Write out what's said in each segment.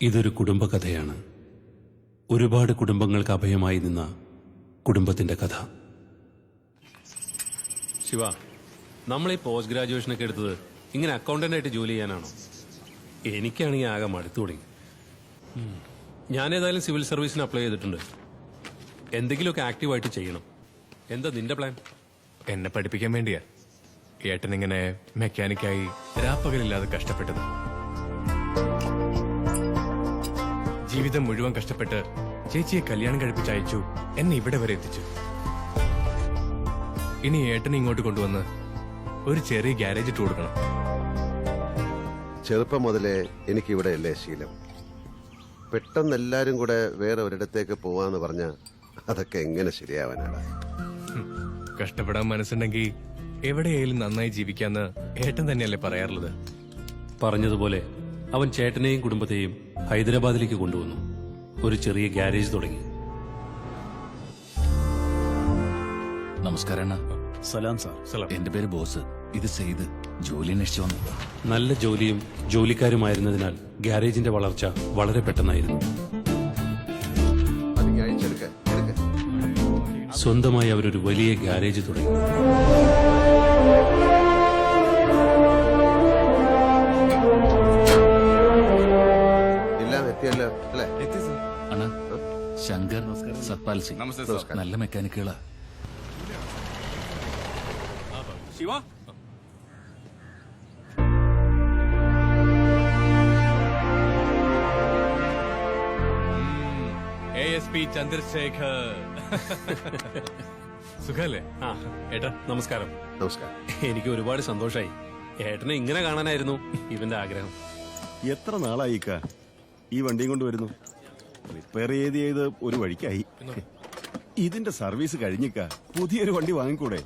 ഇതൊരു കുടുംബകഥയാണ്. ഒരുപാട് കുടുംബങ്ങൾക്ക് അഭയമായി നിന്ന കുടുംബത്തിന്റെ കഥ. ശിവ, നമ്മൾ ഈ പോസ്റ്റ് ഗ്രാജുവേഷനൊക്കെ എടുത്തത് ഇങ്ങനെ അക്കൗണ്ടന്റായിട്ട് ജോലി ചെയ്യാനാണോ? എനിക്കാണെങ്കിൽ ആകെ മടുത്തു തുടങ്ങി. ഞാനേതായാലും സിവിൽ സർവീസിന് അപ്ലൈ ചെയ്തിട്ടുണ്ട്. എന്തെങ്കിലുമൊക്കെ ആക്റ്റീവായിട്ട് ചെയ്യണം. എന്താ നിന്റെ പ്ലാൻ? എന്നെ പഠിപ്പിക്കാൻ വേണ്ടിയാ ഏട്ടനിങ്ങനെ മെക്കാനിക്കായി രാപ്പകലില്ലാതെ കഷ്ടപ്പെട്ടത്. ജീവിതം മുഴുവൻ കഷ്ടപ്പെട്ട് ചേച്ചിയെ കല്യാണം കഴിപ്പിച്ചയച്ചു, എന്നെ ഇവിടെ വരെ എത്തിച്ചു. ഇനി ഏട്ടനെ ഇങ്ങോട്ട് കൊണ്ടുവന്ന് ഒരു ചെറിയ ഗ്യാരേജ് ഇട്ട് കൊടുക്കണം. ചെറുപ്പം മുതലേ എനിക്കിവിടെയല്ലേ ശീലം. പെട്ടെന്ന് എല്ലാരും കൂടെ വേറെ ഒരിടത്തേക്ക് പോവാന്ന് പറഞ്ഞ അതൊക്കെ എങ്ങനെ ശരിയാവാനാണ്? കഷ്ടപ്പെടാൻ മനസ്സുണ്ടെങ്കിൽ എവിടെയായാലും നന്നായി ജീവിക്കാന്ന് ഏട്ടൻ തന്നെയല്ലേ പറയാറുള്ളത്. പറഞ്ഞതുപോലെ അവൻ ചേട്ടനെയും കുടുംബത്തെയും ഹൈദരാബാദിലേക്ക് കൊണ്ടുവന്നു. ഒരു ചെറിയ ഗ്യാരേജ് തുടങ്ങി. നമസ്കാരം. സലാം സാർ. സലാം. എന്റെ പേര് ബോസ്. ഇത് സെയ്ത്. ജോലി അന്വേഷിച്ചു വന്നു. നല്ല ജോലിയും ജോലിക്കാരുമായിരുന്നതിനാൽ ഗ്യാരേജിന്റെ വളർച്ച വളരെ പെട്ടെന്നായിരുന്നു. അത് ഞാൻ അയച്ചെടുക്ക. സ്വന്തമായി അവരൊരു വലിയ ഗ്യാരേജ് തുടങ്ങി. എല്ലാം എത്തിയല്ലോ അല്ലേ? അണ്ണ, ശങ്കർ, സത്പാൽ സിംഗ് നല്ല മെക്കാനിക്കുകളാ. ASP ചന്ദ്രശേഖർ. സുഖല്ലേ? ആ ഏട്ടാ, നമസ്കാരം. നമസ്കാരം. എനിക്ക് ഒരുപാട് സന്തോഷമായി. ഏട്ടനെ ഇങ്ങനെ കാണാനായിരുന്നു ഇവന്റെ ആഗ്രഹം. എത്ര നാളായി ഈ വണ്ടിയും കൊണ്ട് വരുന്നു? റിപ്പയർ ചെയ്ത് ഒരു വഴിക്കായി. ഇതിന്റെ സർവീസ് കഴിഞ്ഞിക്ക പുതിയൊരു വണ്ടി വാങ്ങിക്കൂടെ?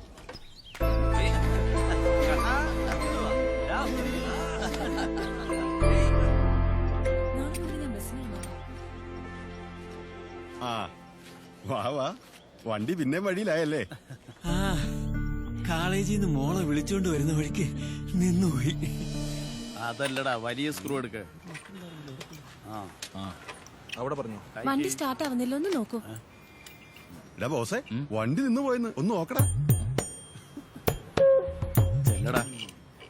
ആ വാ, വണ്ടി പിന്നെ വഴിയിലായല്ലേ? കോളേജിൽ നിന്ന് മോളെ വിളിച്ചോണ്ട് വരുന്ന വഴിക്ക് നിന്നുപോയി. അതല്ലടാ, വലിയ സ്ക്രൂ എടുക്ക്. അവിടെ പറഞ്ഞു വണ്ടി സ്റ്റാർട്ട് ആവുന്നില്ല, ഒന്ന് നോക്കൂ. എടാ ബോസേ, വണ്ടി നിന്ന് പോയെന്ന് ഒന്ന് നോക്കടാ. ചെല്ലടാ.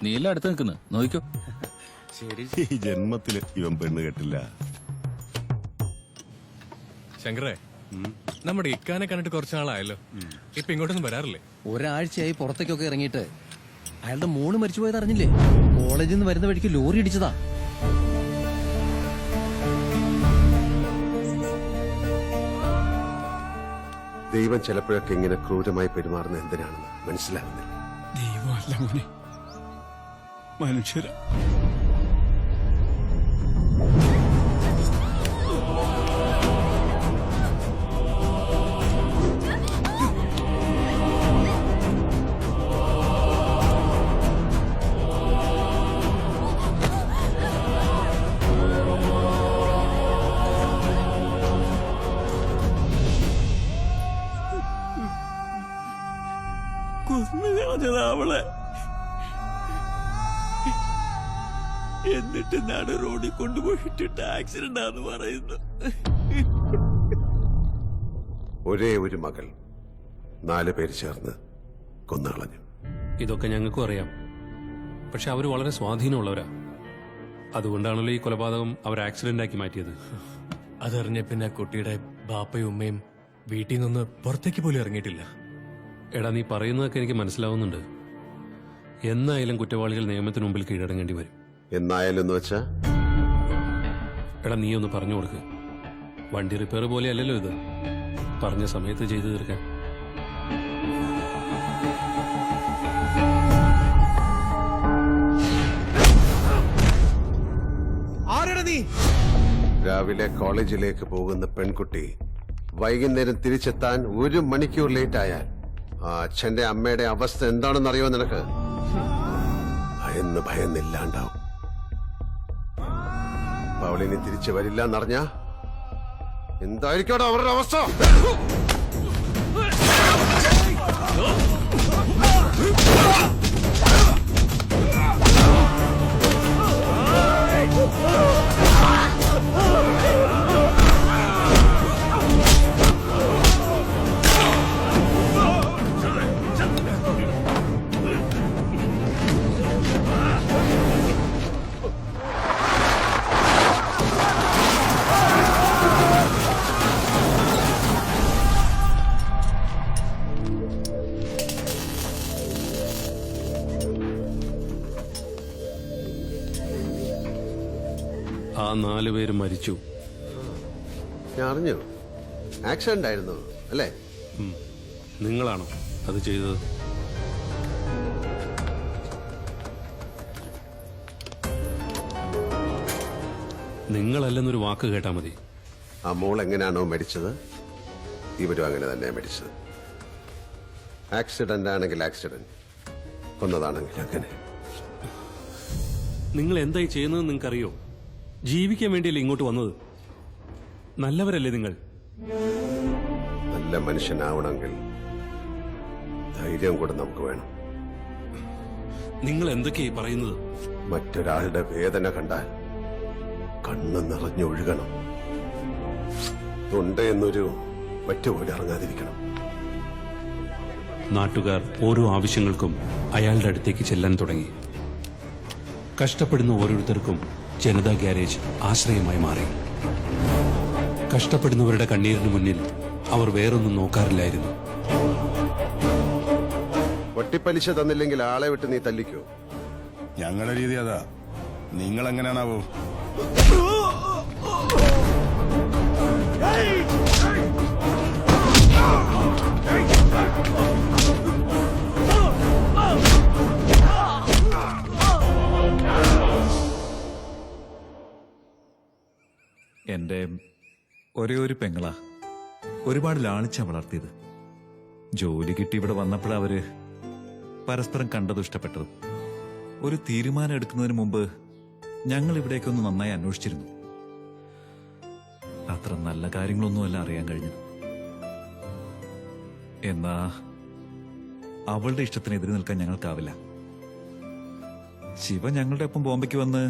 നീ എല്ലാം അടുത്ത് നിൽക്കുന്നു, നോക്കിക്കോ. ശരി. ഈ ജന്മത്തില് ഇവൻ പെണ്ണ് കെട്ടില്ല. ശങ്കറേ, നമ്മുടെ ഇക്കാനെ കണ്ടിട്ട് കുറച്ചാളായല്ലോ. ഇപ്പൊ ഇങ്ങോട്ടൊന്നും വരാറില്ലേ? ഒരാഴ്ചയായി പുറത്തേക്കൊക്കെ ഇറങ്ങിയിട്ട്. അയാളുടെ മോള് മരിച്ചുപോയത് അറിഞ്ഞില്ലേ? കോളേജിൽ നിന്ന് വരുന്ന വഴിക്ക് ലോറി ഇടിച്ചതാ. ദൈവം ചിലപ്പോഴൊക്കെ ഇങ്ങനെ ക്രൂരമായി പെരുമാറുന്ന എന്തിനാണെന്ന് മനസ്സിലാകുന്നില്ല. ദൈവമല്ല മോനെ, മനുഷ്യര. കൊന്നു കളഞ്ഞതാ അവളെ. എന്നിട്ട് നട റോഡിൽ കൊണ്ടുപോയിട്ടിട്ട് ആക്സിഡന്റ് ആണെന്ന് പറയുന്നു. ഒരേ ഒരു മകൾ 4 പേര് ചേർന്ന് കൊന്നുകളഞ്ഞു. ഇതൊക്കെ ഞങ്ങൾക്കും അറിയാം. പക്ഷെ അവർ വളരെ സ്വാധീനമുള്ളവരാ. അതുകൊണ്ടാണല്ലോ ഈ കൊലപാതകം അവർ ആക്സിഡന്റ് ആക്കി മാറ്റിയത്. അതറിഞ്ഞ പിന്നെ കുട്ടിയുടെ ബാപ്പയും ഉമ്മയും വീട്ടിൽ നിന്ന് പുറത്തേക്ക് പോലും ഇറങ്ങിയിട്ടില്ല. എടാ, നീ പറയുന്നതൊക്കെ എനിക്ക് മനസ്സിലാവുന്നുണ്ട്. എന്നായാലും കുറ്റവാളികൾ നിയമത്തിന് മുമ്പിൽ കീഴടങ്ങേണ്ടി വരും. എന്നായാലും എന്ന് വെച്ചാ? എടാ, നീ ഒന്ന് പറഞ്ഞു കൊടുക്ക്. വണ്ടി റിപ്പയർ പോലെയല്ലല്ലോ ഇത്. പറഞ്ഞ സമയത്ത് ചെയ്തു തീർക്കാൻ. രാവിലെ കോളേജിലേക്ക് പോകുന്ന പെൺകുട്ടി വൈകുന്നേരം തിരിച്ചെത്താൻ 1 മണിക്കൂർ ലേറ്റ് ആയാൽ ആ അച്ഛന്റെ അമ്മയുടെ അവസ്ഥ എന്താണെന്ന് അറിയോ നിനക്ക്? ഭയന്നില്ലാണ്ടാവും. അവളിനി തിരിച്ചു വരില്ല എന്നറിഞ്ഞ എന്തായിരിക്കും അവരുടെ അവസ്ഥ? 4 പേര് മരിച്ചു. ഞാൻ അറിഞ്ഞു. ആക്സിഡന്റ് ആയിരുന്നു അല്ലേ? നിങ്ങളാണോ അത് ചെയ്തത്? നിങ്ങളല്ലെന്നൊരു വാക്ക് കേട്ടാ മതി. ആ മോൾ എങ്ങനെയാണോ മരിച്ചത്, ഇവരും അങ്ങനെ തന്നെ മരിച്ചത്. ആക്സിഡന്റ് ആണെങ്കിൽ ആക്സിഡന്റ്, കൊന്നതാണെങ്കിൽ അങ്ങനെ. നിങ്ങൾ എന്തായി ചെയ്യുന്നത് നിങ്ങൾക്കറിയോ? ജീവിക്കാൻ വേണ്ടിയല്ലേ ഇങ്ങോട്ട് വന്നത്? നല്ലവരല്ലേ നിങ്ങൾ? നല്ല മനുഷ്യനാവണമെങ്കിൽ ധൈര്യം കൂടെ നമുക്ക് വേണം. നിങ്ങൾ എന്തൊക്കെയായി പറയുന്നത്? മറ്റൊരാളുടെ വേദന കണ്ടാൽ കണ്ണ് നിറഞ്ഞൊഴുകണം. തൊണ്ട എന്നൊരു പറ്റുപോലെ ഇറങ്ങാതിരിക്കണം. നാട്ടുകാർ ഓരോ ആവശ്യങ്ങൾക്കും അയാളുടെ അടുത്തേക്ക് ചെല്ലാൻ തുടങ്ങി. കഷ്ടപ്പെടുന്ന ഓരോരുത്തർക്കും ജനതാ ഗ്യാരേജ് ആശ്രയമായി മാറി. കഷ്ടപ്പെടുന്നവരുടെ കണ്ണീരിന് മുന്നിൽ അവർ വേറൊന്നും നോക്കാറില്ലായിരുന്നു. വട്ടിപ്പലിശ തന്നില്ലെങ്കിൽ ആളെ വിട്ട് നീ തല്ലിക്കോ? ഞങ്ങളുടെ രീതി അതാ. നിങ്ങൾ എങ്ങനെയാണാവോ? എന്റെ ഒരേ ഒരു പെങ്ങളാ, ഒരുപാട് ലാളിച്ചാ വളർത്തിയത്. ജോലി കിട്ടി ഇവിടെ വന്നപ്പോഴാ അവര് പരസ്പരം കണ്ടതും ഇഷ്ടപ്പെട്ടതും. ഒരു തീരുമാനം എടുക്കുന്നതിന് മുമ്പ് ഞങ്ങൾ ഇവിടേക്കൊന്ന് നന്നായി അന്വേഷിച്ചിരുന്നു. അത്ര നല്ല കാര്യങ്ങളൊന്നുമല്ല അറിയാൻ കഴിഞ്ഞത്. എന്നാ അവളുടെ ഇഷ്ടത്തിന് എതിര് നിൽക്കാൻ ഞങ്ങൾക്കാവില്ല. ശിവ ഞങ്ങളുടെ ഒപ്പം ബോംബെക്ക് വന്ന്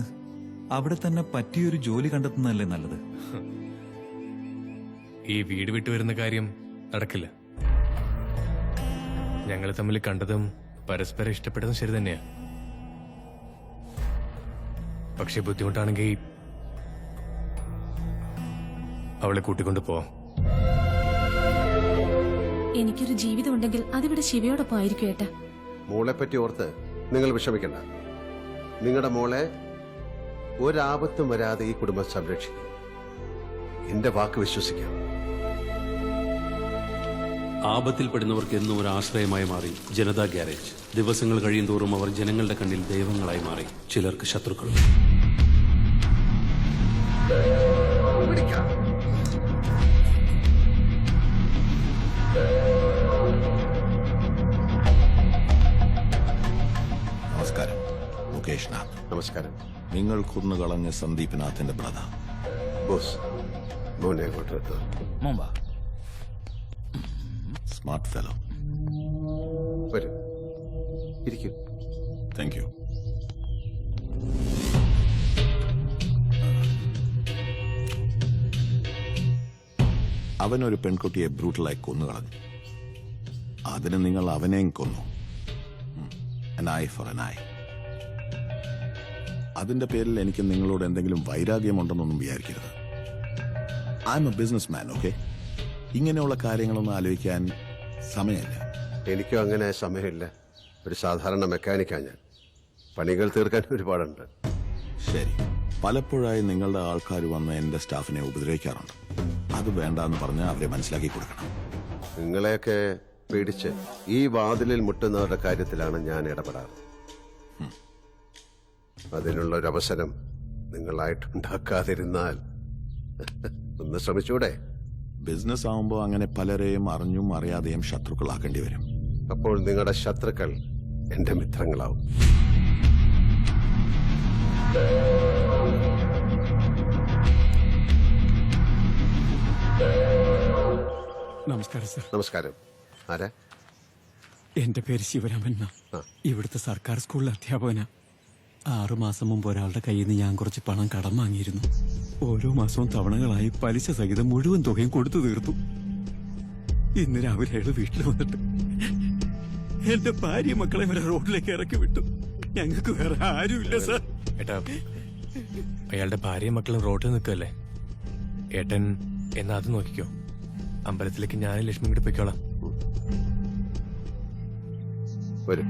അവിടെ തന്നെ പറ്റിയൊരു ജോലി കണ്ടെത്തുന്നതല്ലേ നല്ലത്. ഈ വീട് വിട്ടു വരുന്ന കാര്യം നടക്കില്ല. ഞങ്ങൾ തമ്മിൽ കണ്ടതും പരസ്പരം ഇഷ്ടപ്പെട്ടതും ശരി തന്നെയാ. പക്ഷെ ബുദ്ധിമുട്ടാണെങ്കിൽ അവളെ കൂട്ടിക്കൊണ്ട് പോവാം. എനിക്കൊരു ജീവിതം ഉണ്ടെങ്കിൽ അതിവിടെ ശിവയോടൊപ്പം ആയിരിക്കും ഏട്ടാ. മോളെ പറ്റി ഓർത്ത് നിങ്ങൾ വിഷമിക്കണ്ട. നിങ്ങളുടെ മോളെ ഒരാപത്തും വരാതെ ഈ കുടുംബം സംരക്ഷിക്കും. എന്റെ വാക്ക് വിശ്വസിക്കാം. ആപത്തിൽപ്പെടുന്നവർക്ക് എന്നും ഒരു ആശ്രയമായി മാറി ജനതാ ഗ്യാരേജ്. ദിവസങ്ങൾ കഴിയുന്തോറും അവർ ജനങ്ങളുടെ കണ്ണിൽ ദൈവങ്ങളായി മാറി, ചിലർക്ക് ശത്രുക്കളും. നമസ്കാരം, മുകേഷ് നാഥ്. നമസ്കാരം. നിങ്ങൾ കൊന്നുകളഞ്ഞ സന്ദീപ് നാഥിന്റെ ബ്രദർ. ബോസ്, മോനെ കൊണ്ടുവരുത്തോ. മോമ്പ സ്മാർട്ട് ഫെലോ. വരൂ, ഇരിക്കൂ. Thank you. അവനൊരു പെൺകുട്ടിയെ ബ്രൂട്ടലായി കൊന്നുകളഞ്ഞു. അതിന് നിങ്ങൾ അവനെയും കൊന്നു. An eye for an eye. അതിന്റെ പേരിൽ എനിക്ക് നിങ്ങളോട് എന്തെങ്കിലും വൈരാഗ്യമുണ്ടെന്നൊന്നും വിചാരിക്കരുത്. I M A business man, okay? ഇങ്ങനെയുള്ള കാര്യങ്ങളൊന്നും ആലോചിക്കാൻ സമയമില്ല. എനിക്കും അങ്ങനെ സമയമില്ല. ഒരു സാധാരണ മെക്കാനിക്കാ ഞാൻ. പണികൾ തീർക്കാൻ ഒരുപാടുണ്ട്. ശരി, പലപ്പോഴായി നിങ്ങളുടെ ആൾക്കാർ വന്ന് എന്റെ സ്റ്റാഫിനെ ഉപദ്രവിക്കാറുണ്ട്. അത് വേണ്ടാന്ന് പറഞ്ഞ് അവരെ മനസ്സിലാക്കി കൊടുക്കണം. നിങ്ങളെയൊക്കെ പേടിച്ച് ഈ വാതിലിൽ മുട്ടുന്നവരുടെ കാര്യത്തിലാണ് ഞാൻ ഇടപെടാറ്. അതിനുള്ളൊരവസരം നിങ്ങളായിട്ടുണ്ടാക്കാതിരുന്നാൽ ഒന്ന് ശ്രമിച്ചൂടെ? ബിസിനസ് ആവുമ്പോൾ അങ്ങനെ പലരെയും അറിഞ്ഞും അറിയാതെയും ശത്രുക്കളാക്കേണ്ടി വരും. അപ്പോൾ നിങ്ങളുടെ ശത്രുക്കൾ എന്റെ മിത്രങ്ങളാവും. നമസ്കാരം സർ. നമസ്കാരം. ആരാ? എന്റെ പേര് ശിവരാമൻ. ഇവിടുത്തെ സർക്കാർ സ്കൂളിലെ അധ്യാപകനാ. 6 മാസം മുമ്പ് ഒരാളുടെ കയ്യിൽ നിന്ന് ഞാൻ കുറച്ച് പണം കടം വാങ്ങിയിരുന്നു. ഓരോ മാസവും തവണകളായി പലിശ സഹിതം മുഴുവൻ തുകയും കൊടുത്തു തീർത്തു. ഇന്ന് രാവിലെ അയാൾ വീട്ടിൽ വന്നിട്ട് എന്റെ ഭാര്യ മക്കളെ വരെ റോഡിലേക്ക് ഇറക്കി വിട്ടു. ഞങ്ങൾക്ക് വേറെ ആരുമില്ല സാർ. ഏട്ടാ, അയാളുടെ ഭാര്യയും മക്കളും റോഡിൽ നിൽക്കല്ലേ. ഏട്ടൻ എന്നാ അത് നോക്കിക്കോ. അമ്പലത്തിലേക്ക് ഞാനും ലക്ഷ്മി കൂടി പൊയ്ക്കോളാം. വരും.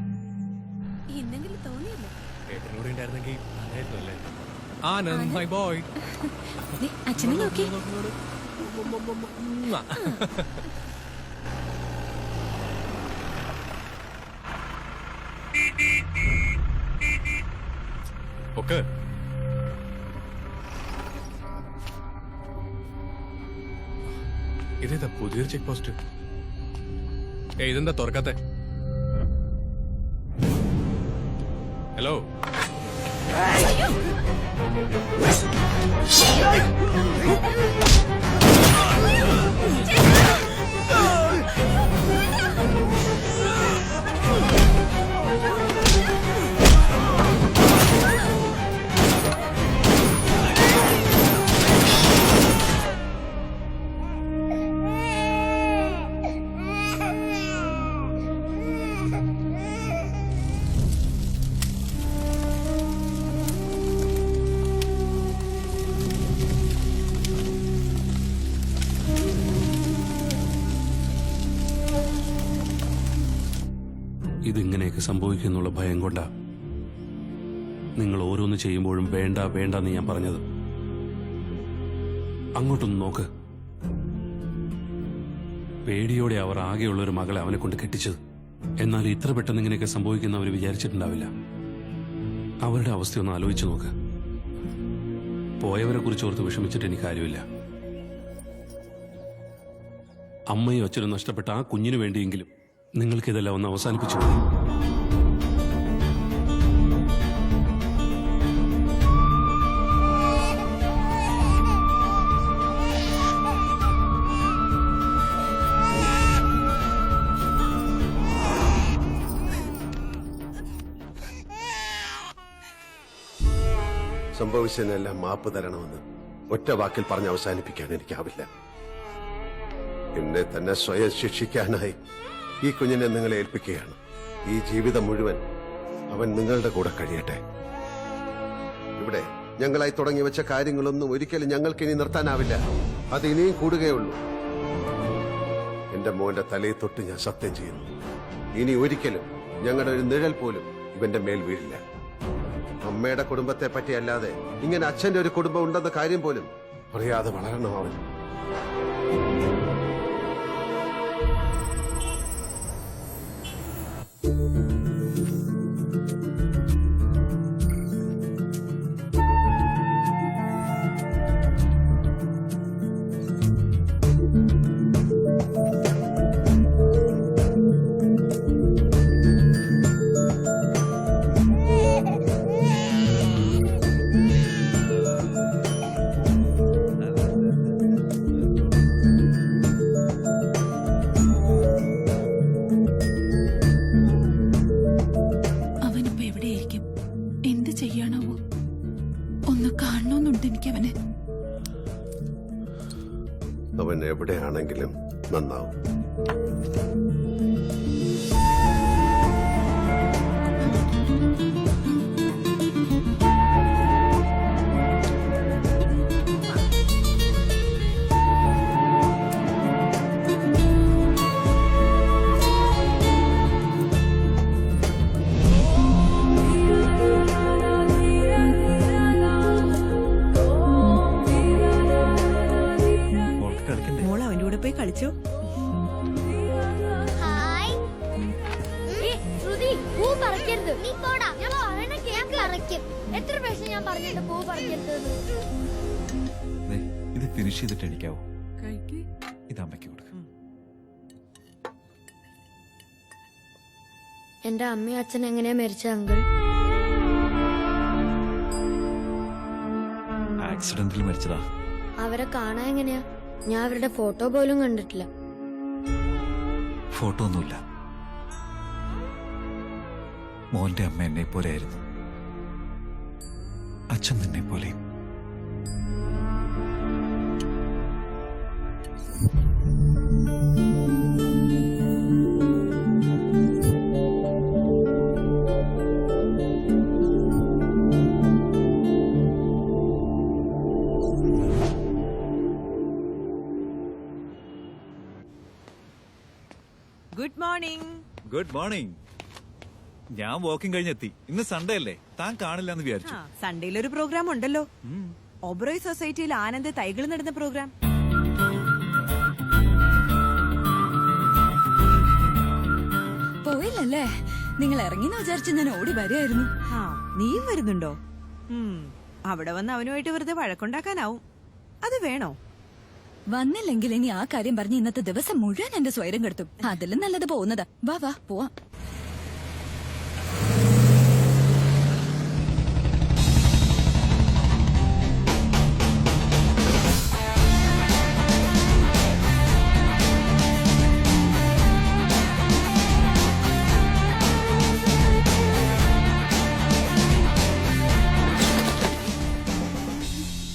ഇന്നെങ്കിലും തോന്നിയല്ലോ. ഏട്ടനും കൂടി ഉണ്ടായിരുന്നെങ്കിൽ നന്നായിരുന്നു അല്ലേ? Anand my boy. ദേ, അച്ഛനെ നോക്കി. ഒക്കെ ഇതേതാ പുതിയൊരു ചെക്ക് പോസ്റ്റ്? ഇതെന്താ തുറക്കാത്തെ? ഹലോ, ഇതിങ്ങനെയൊക്കെ സംഭവിക്കുന്നുള്ള ഭയം കൊണ്ടാ നിങ്ങൾ ഓരോന്ന് ചെയ്യുമ്പോഴും വേണ്ട വേണ്ടെന്ന് ഞാൻ പറഞ്ഞത്. അങ്ങോട്ടൊന്ന് നോക്ക്. പേടിയോടെ അവർ ആകെയുള്ള ഒരു മകളെ അവനെ കൊണ്ട് കെട്ടിച്ചത്. എന്നാൽ ഇത്ര പെട്ടെന്ന് ഇങ്ങനെയൊക്കെ സംഭവിക്കുന്ന അവർ വിചാരിച്ചിട്ടുണ്ടാവില്ല. അവരുടെ അവസ്ഥയൊന്ന് ആലോചിച്ചു നോക്ക്. പോയവരെ കുറിച്ച് ഓർത്ത് വിഷമിച്ചിട്ട് എനിക്ക് കാര്യമില്ല. അമ്മയും അച്ഛനും നഷ്ടപ്പെട്ട ആ കുഞ്ഞിനു വേണ്ടിയെങ്കിലും നിങ്ങൾക്കിതെല്ലാം ഒന്ന് അവസാനിപ്പിച്ചു. സംഭവിച്ചതിനെല്ലാം മാപ്പ് തരണമെന്ന് ഒറ്റ വാക്കിൽ പറഞ്ഞ് അവസാനിപ്പിക്കാൻ എനിക്കാവില്ല. എന്നെ തന്നെ സ്വയം ശിക്ഷിക്കാനായി ഈ കുഞ്ഞിനെ നിങ്ങളെ ഏൽപ്പിക്കുകയാണ്. ഈ ജീവിതം മുഴുവൻ അവൻ നിങ്ങളുടെ കൂടെ കഴിയട്ടെ. ഇവിടെ ഞങ്ങളായി തുടങ്ങി വെച്ച കാര്യങ്ങളൊന്നും ഒരിക്കലും ഞങ്ങൾക്ക് ഇനി നിർത്താനാവില്ല. അത് ഇനിയും കൂടുകയുള്ളൂ. എന്റെ മോന്റെ തലയിൽ തൊട്ട് ഞാൻ സത്യം ചെയ്യുന്നു, ഇനി ഒരിക്കലും ഞങ്ങളുടെ ഒരു നിഴൽ പോലും ഇവന്റെ മേൽ വീഴില്ല. അമ്മയുടെ കുടുംബത്തെ പറ്റി അല്ലാതെ ഇങ്ങനെ അച്ഛന്റെ ഒരു കുടുംബം ഉണ്ടെന്ന കാര്യം പോലും അറിയാതെ വളരണം അവൻ. അവൻ എവിടെയാണെങ്കിലും നന്നാവും. കളിച്ചു. ഇത് ഫിനിഷ് ചെയ്തിട്ട് എണിക്കാവോ? ഇത് അമ്മയ്ക്ക് കൊടുക്ക. എന്റെ അമ്മയും അച്ഛൻ എങ്ങനെയാ മരിച്ച അങ്കിൾ? ആക്സിഡന്റിൽ മരിച്ചതാ. അവരെ കാണാൻ എങ്ങനെയാ? ഞാൻ അവരുടെ ഫോട്ടോ പോലും കണ്ടിട്ടില്ല. ഫോട്ടോ ഒന്നുമില്ല. മോന്റെ അമ്മ എന്നെ പോലെയായിരുന്നു, അച്ഛൻ നിന്നെ പോലെയും. Good morning. Good morning. ഞാൻ വാക്കിംഗ് കഴിഞ്ഞെത്തി. ഇന്ന് സൺഡേ അല്ലേ, താൻ കാണില്ല എന്ന് വിചാരിച്ചു. സൺഡേയിൽ ഒരു പ്രോഗ്രാം ഉണ്ടല്ലോ, ഒബ്രോയ് സൊസൈറ്റിയിൽ ആനന്ദ് തൈകൾ നടുന്ന പ്രോഗ്രാം. പോയില്ലല്ലേ? നിങ്ങൾ ഇറങ്ങിന്ന് വിചാരിച്ച് ഞാൻ ഓടി വരികയായിരുന്നു. നീയും വരുന്നുണ്ടോ? അവിടെ വന്ന് അവനുമായിട്ട് വെറുതെ വഴക്കുണ്ടാക്കാനാവും. അത് വേണോ? വന്നില്ലെങ്കിൽ ഇനി ആ കാര്യം പറഞ്ഞ് ഇന്നത്തെ ദിവസം മുഴുവൻ എന്റെ സ്വൈരം കെടുത്തും. അതിലും നല്ലത് പോകുന്നതാ. വാ വാ പോവാം.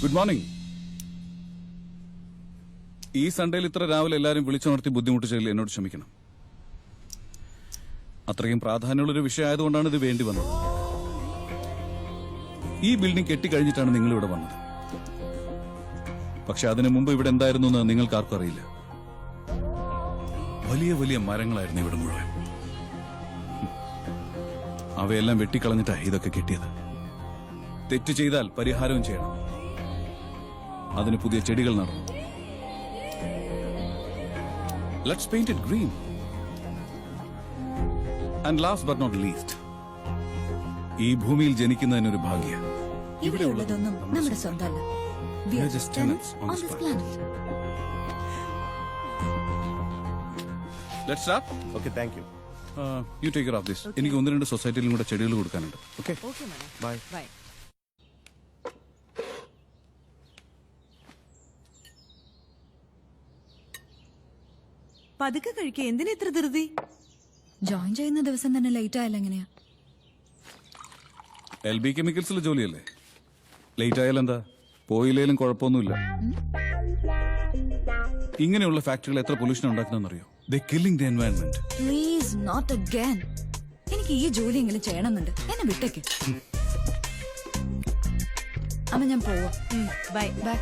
Good morning. ഈ സൺഡേയിൽ ഇത്ര രാവിലെ എല്ലാവരും വിളിച്ചുണർത്തി ബുദ്ധിമുട്ടിച്ചതിൽ എന്നോട് ക്ഷമിക്കണം. അത്രയും പ്രാധാന്യമുള്ളൊരു വിഷയമായതുകൊണ്ടാണ് ഇത് വേണ്ടി വന്നത്. ഈ ബിൽഡിംഗ് കെട്ടിക്കഴിഞ്ഞിട്ടാണ് നിങ്ങൾ ഇവിടെ വന്നത്. പക്ഷെ അതിനു മുമ്പ് ഇവിടെ എന്തായിരുന്നു എന്ന് നിങ്ങൾക്ക് ആർക്കും അറിയില്ല. വലിയ വലിയ മരങ്ങളായിരുന്നു ഇവിടെ മുഴുവൻ. അവയെല്ലാം വെട്ടിക്കളഞ്ഞിട്ടാ ഇതൊക്കെ കെട്ടിയത്. തെറ്റ് ചെയ്താൽ പരിഹാരവും ചെയ്യണം. അതിന് പുതിയ ചെടികൾ നടണം. Let's paint it green. And last but not least, ഈ ഭൂമിയിൽ ജനിക്കുന്നതിനൊരു ഭാഗ്യ. ഇവിടെയുള്ളതൊന്നും നമ്മുടെ സ്വന്തമല്ല. We are just tenants on this planet. Let's start. Okay, thank U. You take care of this. എനിക്ക് 1-2 സൊസൈറ്റിയിലും കൂടെ ചെടികൾ കൊടുക്കാനുണ്ട്. Okay, bye. ബൈ. പതുക്കെ കഴിക്കുക. എന്തിനാ ഇത്ര ധൃതി? ജോയിൻ ചെയ്യുന്ന ദിവസം തന്നെ ലേറ്റ് ആയാലും എങ്ങനെയാ? LB കെമിക്കൽസിലെ ജോലിയല്ലേ, ലേറ്റ് ആയാലും എന്താ? പോയില്ലേലും കുഴപ്പമൊന്നുമില്ല. ഇങ്ങനെയുള്ള ഫാക്ടറികൾ എത്ര pollution ഉണ്ടാക്കുന്നറിയോ? They killing the environment. Please not again. എനിക്ക് ഈ ജോലിയെങ്കിലും ചെയ്യണമെന്നുണ്ട്. എന്നെ വിട്ടേക്ക്. അമ്മ ഞാൻ പോവാ. Bye bye.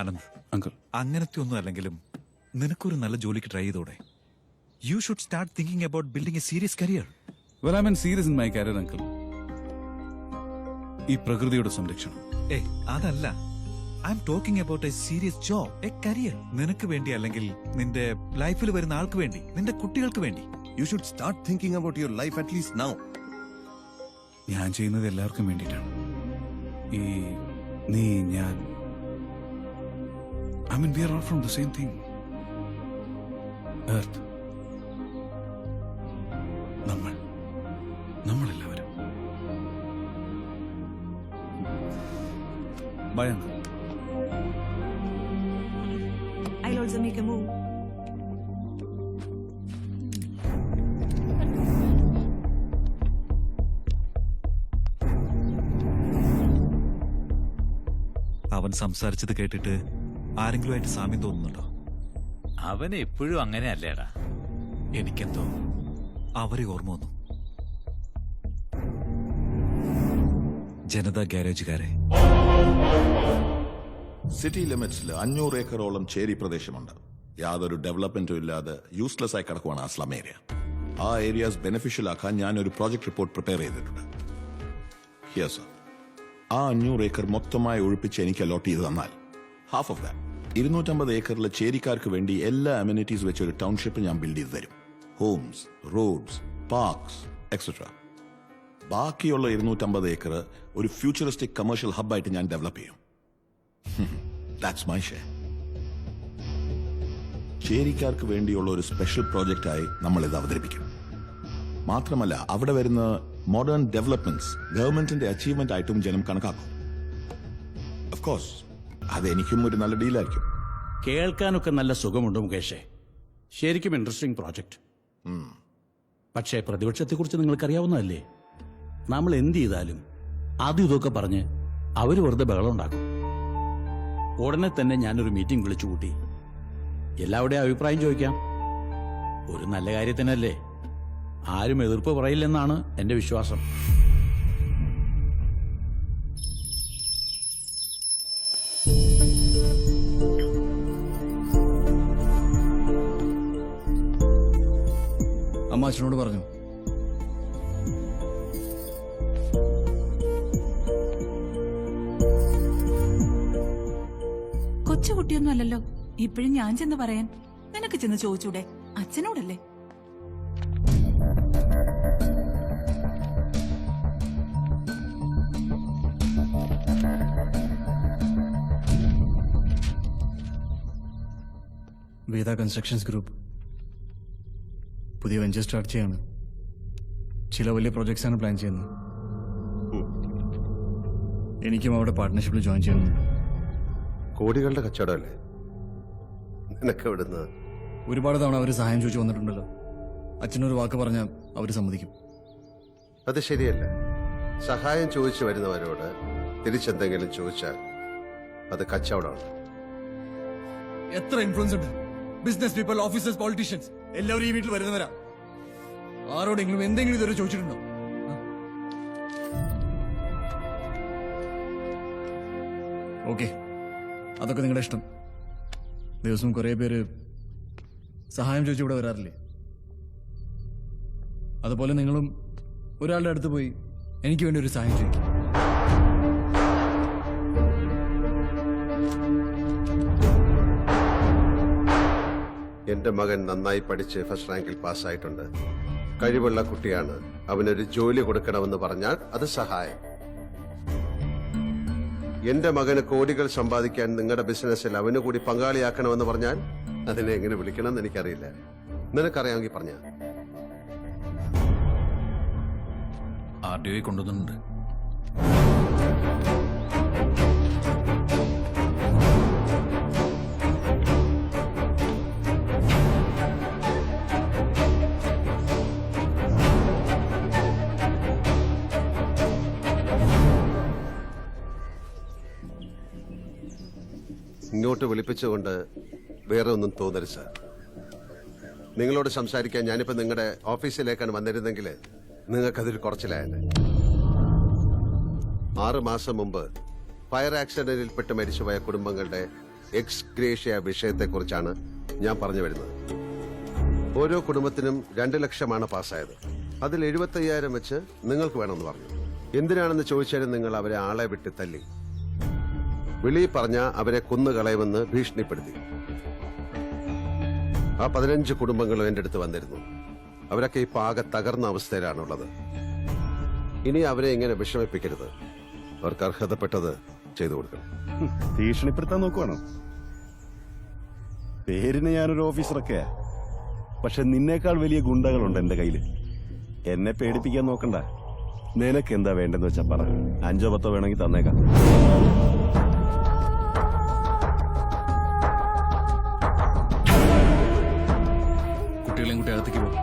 ആനന്ദ് അങ്കിൾ, അങ്ങനത്തെ ഒന്നും അല്ലെങ്കിലും നിനക്കൊരു നല്ല ജോലിക്ക് ട്രൈ ചെയ്തോടെ? You should start thinking about building a serious career. Well, I'm serious in my career, uncle. ഈ പ്രകൃതിയുടെ സംരക്ഷണം. അതല്ല, I am talking about A serious job, A career. നിനക്ക് വേണ്ടി, അല്ലെങ്കിൽ നിന്റെ ലൈഫിൽ വരുന്ന ആൾക്ക് വേണ്ടി, നിന്റെ കുട്ടികൾക്ക് വേണ്ടി. U should start thinking about your life at least now. ഞാൻ ചെയ്യുന്നത് എല്ലാവർക്കും വേണ്ടിയിട്ടാണ്. നീ, ഞാൻ, I mean, we are all from the same thing. Earth. നമ്മളെല്ലാവരും. Bye, uncle. I'll also make a move. അവൻ സംസാരിച്ചത് കേട്ടിട്ട് ആരെങ്കിലുമായിട്ട് സാമ്യം തോന്നുന്നുണ്ടോ? അവൻ എപ്പോഴും അങ്ങനെ അല്ലേടാ. എനിക്കെന്തോ അവരെ ഓർമ്മ വന്നു. ജനതാ ഗ്യാരേജുകാരെ. സിറ്റി ലിമിറ്റ്സിൽ 500 ഏക്കറോളം ചേരി പ്രദേശമുണ്ട്. യാതൊരു ഡെവലപ്മെന്റും ഇല്ലാതെ യൂസ്ലെസ് ആയി കിടക്കുവാണ് ആ സ്ലം ഏരിയ. ആ ഏരിയാസ് ബെനിഫിഷ്യൽ ആക്കാൻ ഞാൻ ഒരു പ്രോജക്ട് റിപ്പോർട്ട് പ്രിപ്പയർ ചെയ്തിട്ടുണ്ട്. Yes sir. ആ 500 ഏക്കർ മൊത്തമായി ഒഴിപ്പിച്ച് എനിക്ക് അലോട്ട് ചെയ്ത് തന്നാൽ ഹാഫ് ഓഫ് ദാറ്റ് 250 ഏക്കറിലെ ചേരിക്കാർക്ക് വേണ്ടി എല്ലാ അമ്യൂണിറ്റീസ് വെച്ച് ഒരു ടൗൺഷിപ്പ് ഞാൻ ബിൽഡ് ചെയ്ത് തരും. Homes, roads, parks etcetera. ബാക്കിയുള്ള 250 ഏക്കർ ഒരു ഫ്യൂച്ചറിസ്റ്റിക് കമേഴ്ഷ്യൽ ഹബ്ബായിട്ട് ഞാൻ ഡെവലപ്പ് ചെയ്യും. That's my share. ചേരിക്കാർക്ക് വേണ്ടിയുള്ള ഒരു സ്പെഷ്യൽ പ്രോജക്റ്റായി നമ്മൾ ഇത് അവതരിപ്പിക്കും. മാത്രമല്ല, അവിടെ വരുന്ന മോഡേൺ ഡെവലപ്മെന്റ്സ് ഗവൺമെന്റിന്റെ അച്ചീവ്മെന്റ് ആയിട്ടും ജനം കണക്കാക്കും. ഓഫ് കോഴ്സ് അതെനിക്കും ഒരു നല്ല ഡീലായിരിക്കും. കേൾക്കാനൊക്കെ നല്ല സുഖമുണ്ട് മുകേഷേ. ശരിക്കും ഇൻട്രസ്റ്റിംഗ് പ്രോജക്റ്റ്. പക്ഷേ പ്രതിപക്ഷത്തെക്കുറിച്ച് നിങ്ങൾക്കറിയാവുന്നതല്ലേ? നമ്മൾ എന്ത് ചെയ്താലും ആദ്യം ഇതൊക്കെ പറഞ്ഞ് അവർ വെറുതെ ബഹളം ഉണ്ടാക്കും. ഉടനെ തന്നെ ഞാനൊരു മീറ്റിംഗ് വിളിച്ചു കൂട്ടി എല്ലാവരുടെയും അഭിപ്രായം ചോദിക്കാം. ഒരു നല്ല കാര്യത്തിനല്ലേ, ആരും എതിർപ്പ് പറയില്ലെന്നാണ് എന്റെ വിശ്വാസം. അമ്മ അച്ഛനോട് പറഞ്ഞു. കൊച്ചുകുട്ടിയൊന്നും അല്ലല്ലോ, ഇപ്പോഴും ഞാൻ ചെന്ന് പറയാൻ. നിനക്ക് ചെന്ന് ചോദിച്ചൂടെ? അച്ഛനോടല്ലേ? വേദ കൺസ്ട്രക്ഷൻസ് ഗ്രൂപ്പ് പുതിയ വെഞ്ചർ സ്റ്റാർട്ട് ചെയ്യാണ്. ചില വലിയ പ്രോജക്ട്സ് ആണ് പ്ലാൻ ചെയ്യുന്നത്. എനിക്കും അവിടെ പാർട്ട്ണർഷിപ്പിൽ ജോയിൻ ചെയ്യുന്നുണ്ട്. കോടികളുടെ കച്ചവടമല്ലേ? നിനക്ക് എവിടുന്ന്? ഒരുപാട് തവണ അവർ സഹായം ചോദിച്ചു വന്നിട്ടുണ്ടല്ലോ. അച്ഛനൊരു വാക്ക് പറഞ്ഞാൽ അവർ സമ്മതിക്കും. അത് ശരിയല്ല. സഹായം ചോദിച്ചു വരുന്നവരോട് തിരിച്ചെന്തെങ്കിലും ചോദിച്ചാൽ അത് കച്ചവടമാണ്. എത്ര ഇൻഫ്ലുവൻസ് ഉണ്ട്. ബിസിനസ് പീപ്പിൾ, ഓഫീസേഴ്സ്, പൊളിറ്റീഷ്യൻസ് എല്ലാവരും ഈ വീട്ടിൽ വരുന്നവരാ. ആരോടെങ്കിലും എന്തെങ്കിലും ഇതുവരെ ചോദിച്ചിട്ടുണ്ടോ? ഓക്കെ, അതൊക്കെ നിങ്ങളുടെ ഇഷ്ടം. ദിവസവും കുറെ പേര് സഹായം ചോദിച്ചു ഇവിടെ വരാറില്ലേ? അതുപോലെ നിങ്ങളും ഒരാളുടെ അടുത്ത് പോയി എനിക്ക് വേണ്ടി ഒരു സഹായം ചോദിക്കും. എന്റെ മകൻ നന്നായി പഠിച്ച് ഫസ്റ്റ് റാങ്കിൽ പാസ്സായിട്ടുണ്ട്. കഴിവുള്ള കുട്ടിയാണ്. അവനൊരു ജോലി കൊടുക്കണമെന്ന് പറഞ്ഞാൽ അത് സഹായം. എന്റെ മകന് കോടികൾ സമ്പാദിക്കാൻ നിങ്ങളുടെ ബിസിനസ്സിൽ അവന് കൂടി പങ്കാളിയാക്കണമെന്ന് പറഞ്ഞാൽ അതിനെ എങ്ങനെ വിളിക്കണമെന്ന് എനിക്കറിയില്ല. നിനക്കറിയാമെങ്കിൽ പറഞ്ഞ. RTO കൊണ്ടുവന്നിട്ടുണ്ട്. ഇങ്ങോട്ട് വിളിപ്പിച്ചുകൊണ്ട് വേറെ ഒന്നും തോന്നരുത് സാർ. നിങ്ങളോട് സംസാരിക്കാൻ ഞാനിപ്പോ നിങ്ങളുടെ ഓഫീസിലേക്കാണ് വന്നിരുന്നെങ്കിൽ നിങ്ങൾക്കതിൽ കുറച്ചിലായത്. 6 മാസം മുമ്പ് ഫയർ ആക്സിഡന്റിൽപ്പെട്ട് മരിച്ചുപോയ കുടുംബങ്ങളുടെ എക്സ്ഗ്രേഷ്യ വിഷയത്തെക്കുറിച്ചാണ് ഞാൻ പറഞ്ഞു വരുന്നത്. ഓരോ കുടുംബത്തിനും 2 ലക്ഷമാണ് പാസ്സായത്. അതിൽ 75,000 വെച്ച് നിങ്ങൾക്ക് വേണമെന്ന് പറഞ്ഞു. എന്തിനാണെന്ന് ചോദിച്ചാലും നിങ്ങൾ അവരെ ആളെ വിട്ട് തല്ലി. വിളി പറഞ്ഞ അവരെ കൊന്നുകളയുമെന്ന് ഭീഷണിപ്പെടുത്തി. ആ 15 കുടുംബങ്ങളും എന്റെ അടുത്ത് വന്നിരുന്നു. അവരൊക്കെ ഇപ്പൊ ആകെ തകർന്ന അവസ്ഥയിലാണുള്ളത്. ഇനി അവരെ ഇങ്ങനെ വിഷമിപ്പിക്കരുത്. അവർക്ക് അർഹതപ്പെട്ടത് ചെയ്തു കൊടുക്കണം. ഭീഷണിപ്പെടുത്താൻ നോക്കുവാണോ? പേരിന് ഞാനൊരു ഓഫീസറൊക്കെയാ, പക്ഷെ നിന്നേക്കാൾ വലിയ ഗുണ്ടകളുണ്ട് എന്റെ കയ്യില്. എന്നെ പേടിപ്പിക്കാൻ നോക്കണ്ട. നിനക്ക് എന്താ വേണ്ടെന്ന് വെച്ചാ പറ. 5 10 വേണമെങ്കിൽ തന്നേക്കാം. കുട്ടികളെയും കുട്ടി അകത്തേക്ക് പോകും.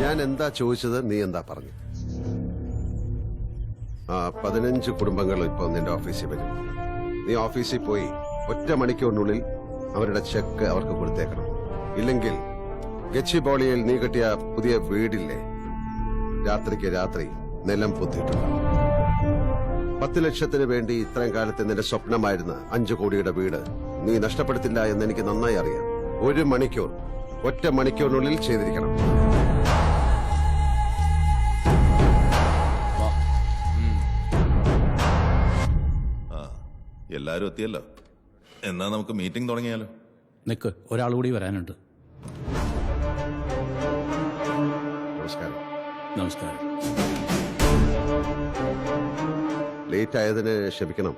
ഞാൻ എന്താ ചോദിച്ചത്, നീ എന്താ പറഞ്ഞു? ആ 15 കുടുംബങ്ങൾ ഇപ്പൊ നിന്റെ ഓഫീസിൽ വരും. നീ ഓഫീസിൽ പോയി 1 മണിക്കൂറിനുള്ളിൽ അവരുടെ ചെക്ക് അവർക്ക് കൊടുത്തേക്കണം. ഇല്ലെങ്കിൽ ഗച്ചിബോളിയിൽ നീ കെട്ടിയ പുതിയ വീടില്ലേ, രാത്രിക്ക് രാത്രി നിലം പൊത്തിയിട്ടുണ്ട്. 10 ലക്ഷത്തിന് വേണ്ടി ഇത്രയും കാലത്ത് നിന്റെ സ്വപ്നമായിരുന്ന 5 കോടിയുടെ വീട് നീ നഷ്ടപ്പെടുത്തില്ല എന്ന് എനിക്ക് നന്നായി അറിയാം. 1 മണിക്കൂർ, 1 മണിക്കൂറിനുള്ളിൽ ചെയ്തിരിക്കണം. എല്ലാരും എത്തിയല്ലോ. എന്നാ നമുക്ക് മീറ്റിംഗ് തുടങ്ങിയാലോ? നിക്ക്, ഒരാൾ കൂടി വരാനുണ്ട്. നമസ്കാരം. നമസ്കാരം. ലേറ്റ് ആയതിന് ക്ഷമിക്കണം.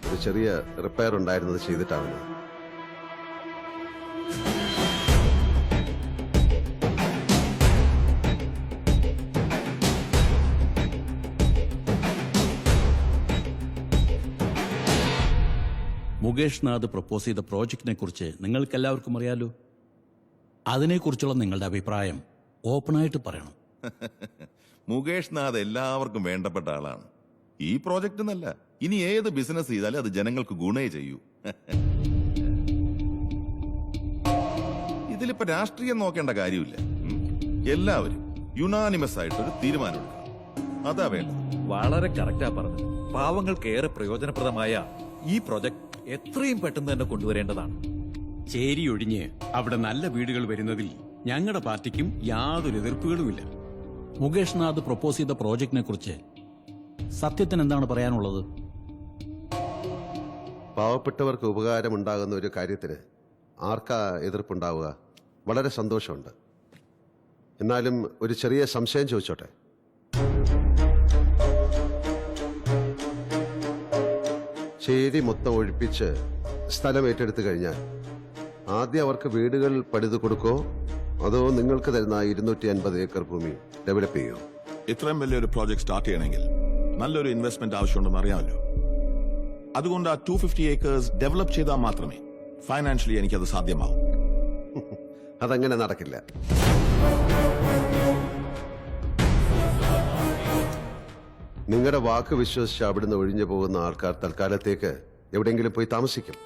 ഒരു ചെറിയ റിപ്പയർ ഉണ്ടായിരുന്നത് ചെയ്തിട്ടാണ്. മുകേഷ് നാഥ് പ്രപ്പോസ് ചെയ്ത പ്രോജക്റ്റിനെ കുറിച്ച് നിങ്ങൾക്കെല്ലാവർക്കും അറിയാലോ. അതിനെക്കുറിച്ചുള്ള നിങ്ങളുടെ അഭിപ്രായം ഓപ്പണായിട്ട് പറയണം. മുകേഷ് നാഥ് എല്ലാവർക്കും വേണ്ടപ്പെട്ട ആളാണ്. ഈ പ്രോജക്റ്റ് എന്നല്ല, ഇനി ഏത് ബിസിനസ് ചെയ്താലും അത് ജനങ്ങൾക്ക് ഗുണേ ചെയ്യൂ. ഇതിലിപ്പോ രാഷ്ട്രീയം നോക്കേണ്ട കാര്യമില്ല. എല്ലാവരും യുനാനിമസ് ആയിട്ട് ഒരു തീരുമാനം എടുക്കണം. അതാ വേണ്ടത്. വളരെ കറക്റ്റാ പറഞ്ഞത്. പാവങ്ങൾക്ക് ഏറെ പ്രയോജനപ്രദമായ ഈ പ്രൊജക്ട് എത്രയും പെട്ടെന്ന് തന്നെ കൊണ്ടുവരേണ്ടതാണ്. ചേരി ഒഴിഞ്ഞ് അവിടെ നല്ല വീടുകൾ വരുന്നതിൽ ഞങ്ങളുടെ പാർട്ടിക്കും യാതൊരു എതിർപ്പുകളുമില്ല. മുകേഷ് നാഥ് പ്രപ്പോസ് ചെയ്ത പ്രോജക്റ്റിനെ കുറിച്ച് സത്യത്തിന് എന്താണ് പറയാനുള്ളത്? പാവപ്പെട്ടവർക്ക് ഉപകാരമുണ്ടാകുന്ന ഒരു കാര്യത്തിന് ആർക്കാ എതിർപ്പുണ്ടാവുക? വളരെ സന്തോഷമുണ്ട്. എന്നാലും ഒരു ചെറിയ സംശയം ചോദിച്ചോട്ടെ. ചേരി മൊത്തം ഒഴിപ്പിച്ച് സ്ഥലം ഏറ്റെടുത്തു കഴിഞ്ഞാൽ ആദ്യം അവർക്ക് വീടുകൾ പണിത് കൊടുക്കോ, അതോ നിങ്ങൾക്ക് തരുന്ന 250 ഏക്കർ ഭൂമി ഡെവലപ്പ് ചെയ്യോ? ഇത്രയും വലിയൊരു പ്രോജക്ട് സ്റ്റാർട്ട് ചെയ്യണമെങ്കിൽ നല്ലൊരു ഇൻവെസ്റ്റ്മെന്റ് ആവശ്യമുണ്ടെന്ന് അറിയാമല്ലോ. അതുകൊണ്ട് ആ 250 ഏക്കേഴ്സ് ഡെവലപ്പ് ചെയ്താൽ മാത്രമേ ഫൈനാൻഷ്യലി എനിക്കത് സാധ്യമാവും. അതങ്ങനെ നടക്കില്ല. നിങ്ങളുടെ വാക്ക് വിശ്വസിച്ച് അവിടുന്ന് ഒഴിഞ്ഞു പോകുന്ന ആൾക്കാർ തൽക്കാലത്തേക്ക് എവിടെയെങ്കിലും പോയി താമസിക്കും.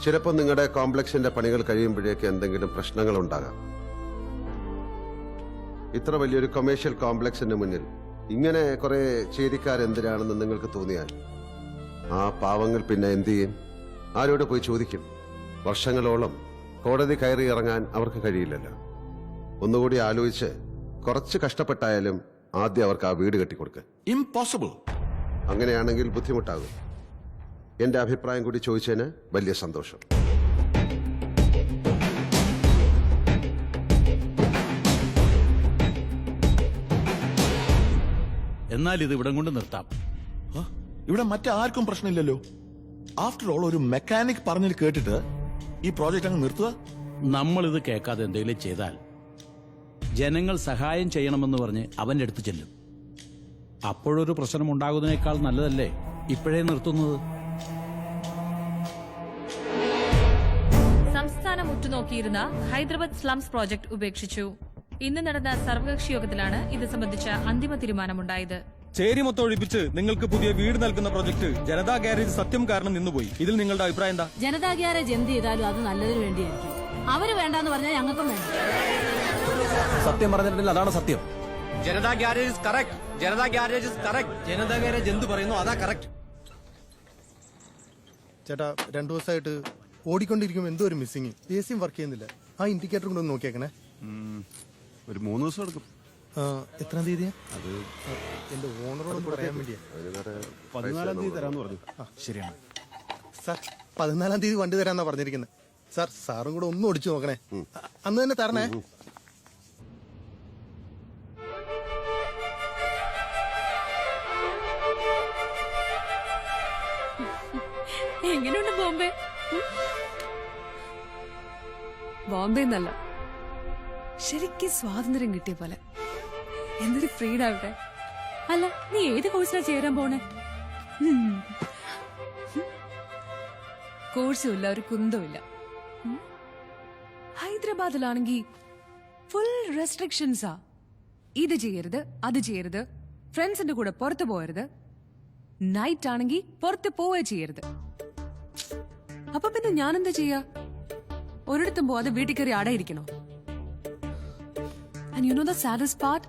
ചിലപ്പോൾ നിങ്ങളുടെ കോംപ്ലക്സിന്റെ പണികൾ കഴിയുമ്പോഴേക്ക് എന്തെങ്കിലും പ്രശ്നങ്ങൾ ഉണ്ടാകാം. ഇത്ര വലിയൊരു കൊമേഴ്ഷ്യൽ കോംപ്ലക്സിന് മുന്നിൽ ഇങ്ങനെ കുറെ ചേരിക്കാരെന്തിനാണെന്ന് നിങ്ങൾക്ക് തോന്നിയാൽ ആ പാവങ്ങൾ പിന്നെ എന്ത് ചെയ്യും? ആരോട് പോയി ചോദിക്കും? വർഷങ്ങളോളം കോടതി കയറി ഇറങ്ങാൻ അവർക്ക് കഴിയില്ലല്ലോ. ഒന്നുകൂടി ആലോചിച്ച് കുറച്ച് കഷ്ടപ്പെട്ടായാലും ആദ്യം അവർക്ക് ആ വീട് കെട്ടിക്കൊടുക്കുക. ഇംപോസിബിൾ. അങ്ങനെയാണെങ്കിൽ ബുദ്ധിമുട്ടാകും. എന്റെ അഭിപ്രായം കൂടി ചോദിച്ചതിന് വലിയ സന്തോഷം. എന്നാൽ ഇത് ഇവിടം കൊണ്ട് നിർത്താം. ഇവിടെ മറ്റാർക്കും പ്രശ്നമില്ലല്ലോ. ആഫ്റ്റർ ഓൾ ഒരു മെക്കാനിക് പറഞ്ഞിൽ കേട്ടിട്ട് ഈ പ്രോജക്റ്റ് അങ്ങ് നിർത്തുക. നമ്മളിത് കേൾക്കാതെ എന്തെങ്കിലും ചെയ്താൽ ജനങ്ങൾ സഹായം ചെയ്യണമെന്ന് പറഞ്ഞ് അവന്റെ അടുത്ത് ചെല്ലും. അപ്പോഴൊരു പ്രശ്നം ഉണ്ടാകുന്നതിനേക്കാൾ നല്ലതല്ലേ ഇപ്പോഴേ നിർത്തുന്നത്? സംസ്ഥാനം ഉറ്റുനോക്കിയിരുന്ന ഹൈദരാബാദ് സ്ലംസ് പ്രോജക്ട് ഉപേക്ഷിച്ചു. ഇന്ന് നടന്ന സർവകക്ഷി യോഗത്തിലാണ് ഇത് സംബന്ധിച്ച അന്തിമ തീരുമാനമുണ്ടായത്. ചേരി മൊത്തം ഒഴിപ്പിച്ച് നിങ്ങൾക്ക് പുതിയ വീട് നൽകുന്ന പ്രോജക്ട് ജനതാ ഗ്യാരേജ് സത്യം കാരണം നിന്നുപോയി. ഇതിൽ നിങ്ങളുടെ അഭിപ്രായം എന്താ? ജനതാ ഗ്യാരേജ് എന്ത് ചെയ്താലും അത് നല്ലതിന് വേണ്ടിയായിരിക്കും. അവര് വേണ്ടെന്ന് പറഞ്ഞാൽ ഞങ്ങൾക്കും വേണ്ട. സത്യം പറഞ്ഞിട്ടുണ്ടെങ്കിൽ അതാണ് സത്യം. Janata garage correct. Janata garage correct. Janata garage എന്ത് പറയുന്നു അതാ കറക്റ്റ്. ചേട്ടാ 2 ദിവസമായിട്ട് ഓടിക്കൊണ്ടിരിക്കുമ്പോൾ എന്തോ ഒരു മിസ്സിങ്. എസിയും വർക്ക് ചെയ്യുന്നില്ല. ആ ഇൻഡിക്കേറ്റർ കൂടെ ഒന്ന് നോക്കിയേക്കണേ. ഒരു 3 ദിവസം എടുക്കും. എത്രാം തീയതി? അത് എന്റെ ഓണറോട് പറയാൻ വേണ്ടിയാ. 14-ാം തീയതി തരാന്ന് പറഞ്ഞു. ശരിയാണ് സാർ. 14-ാം തീയതി വണ്ടി തരാന്നാ പറഞ്ഞിരിക്കുന്നത്. സാറും കൂടെ ഒന്ന് ഓടിച്ചു നോക്കണേ. അന്ന് തന്നെ തരണേ. എങ്ങനെയുണ്ട് ബോംബെ? ബോംബെ എന്നല്ല, ശരിക്കും സ്വാതന്ത്ര്യം കിട്ടിയ പോലെ. എന്തൊരു ഫ്രീഡം അവിടെ. അല്ല, നീ ഏത് കോഴ്സിനാ ചേരാൻ പോണേ? കോഴ്സും ഇല്ല, ഒരു കുന്തവും ഇല്ല. ഹൈദരാബാദിലാണെങ്കിൽ ഫുൾ റെസ്ട്രിക്ഷൻസാ. ഇത് ചെയ്യരുത്, അത് ചെയ്യരുത്, ഫ്രണ്ട്സിന്റെ കൂടെ പുറത്തു പോയരുത്, നൈറ്റ് ആണെങ്കിൽ പുറത്ത് പോവേ ചെയ്യരുത്. അപ്പൊ പിന്നെ ഞാനെന്താ ചെയ്യാ? ഒരിടത്തും പോവാതെ വീട്ടിൽ കയറി അടയിരിക്കണോ? And you know the saddest part?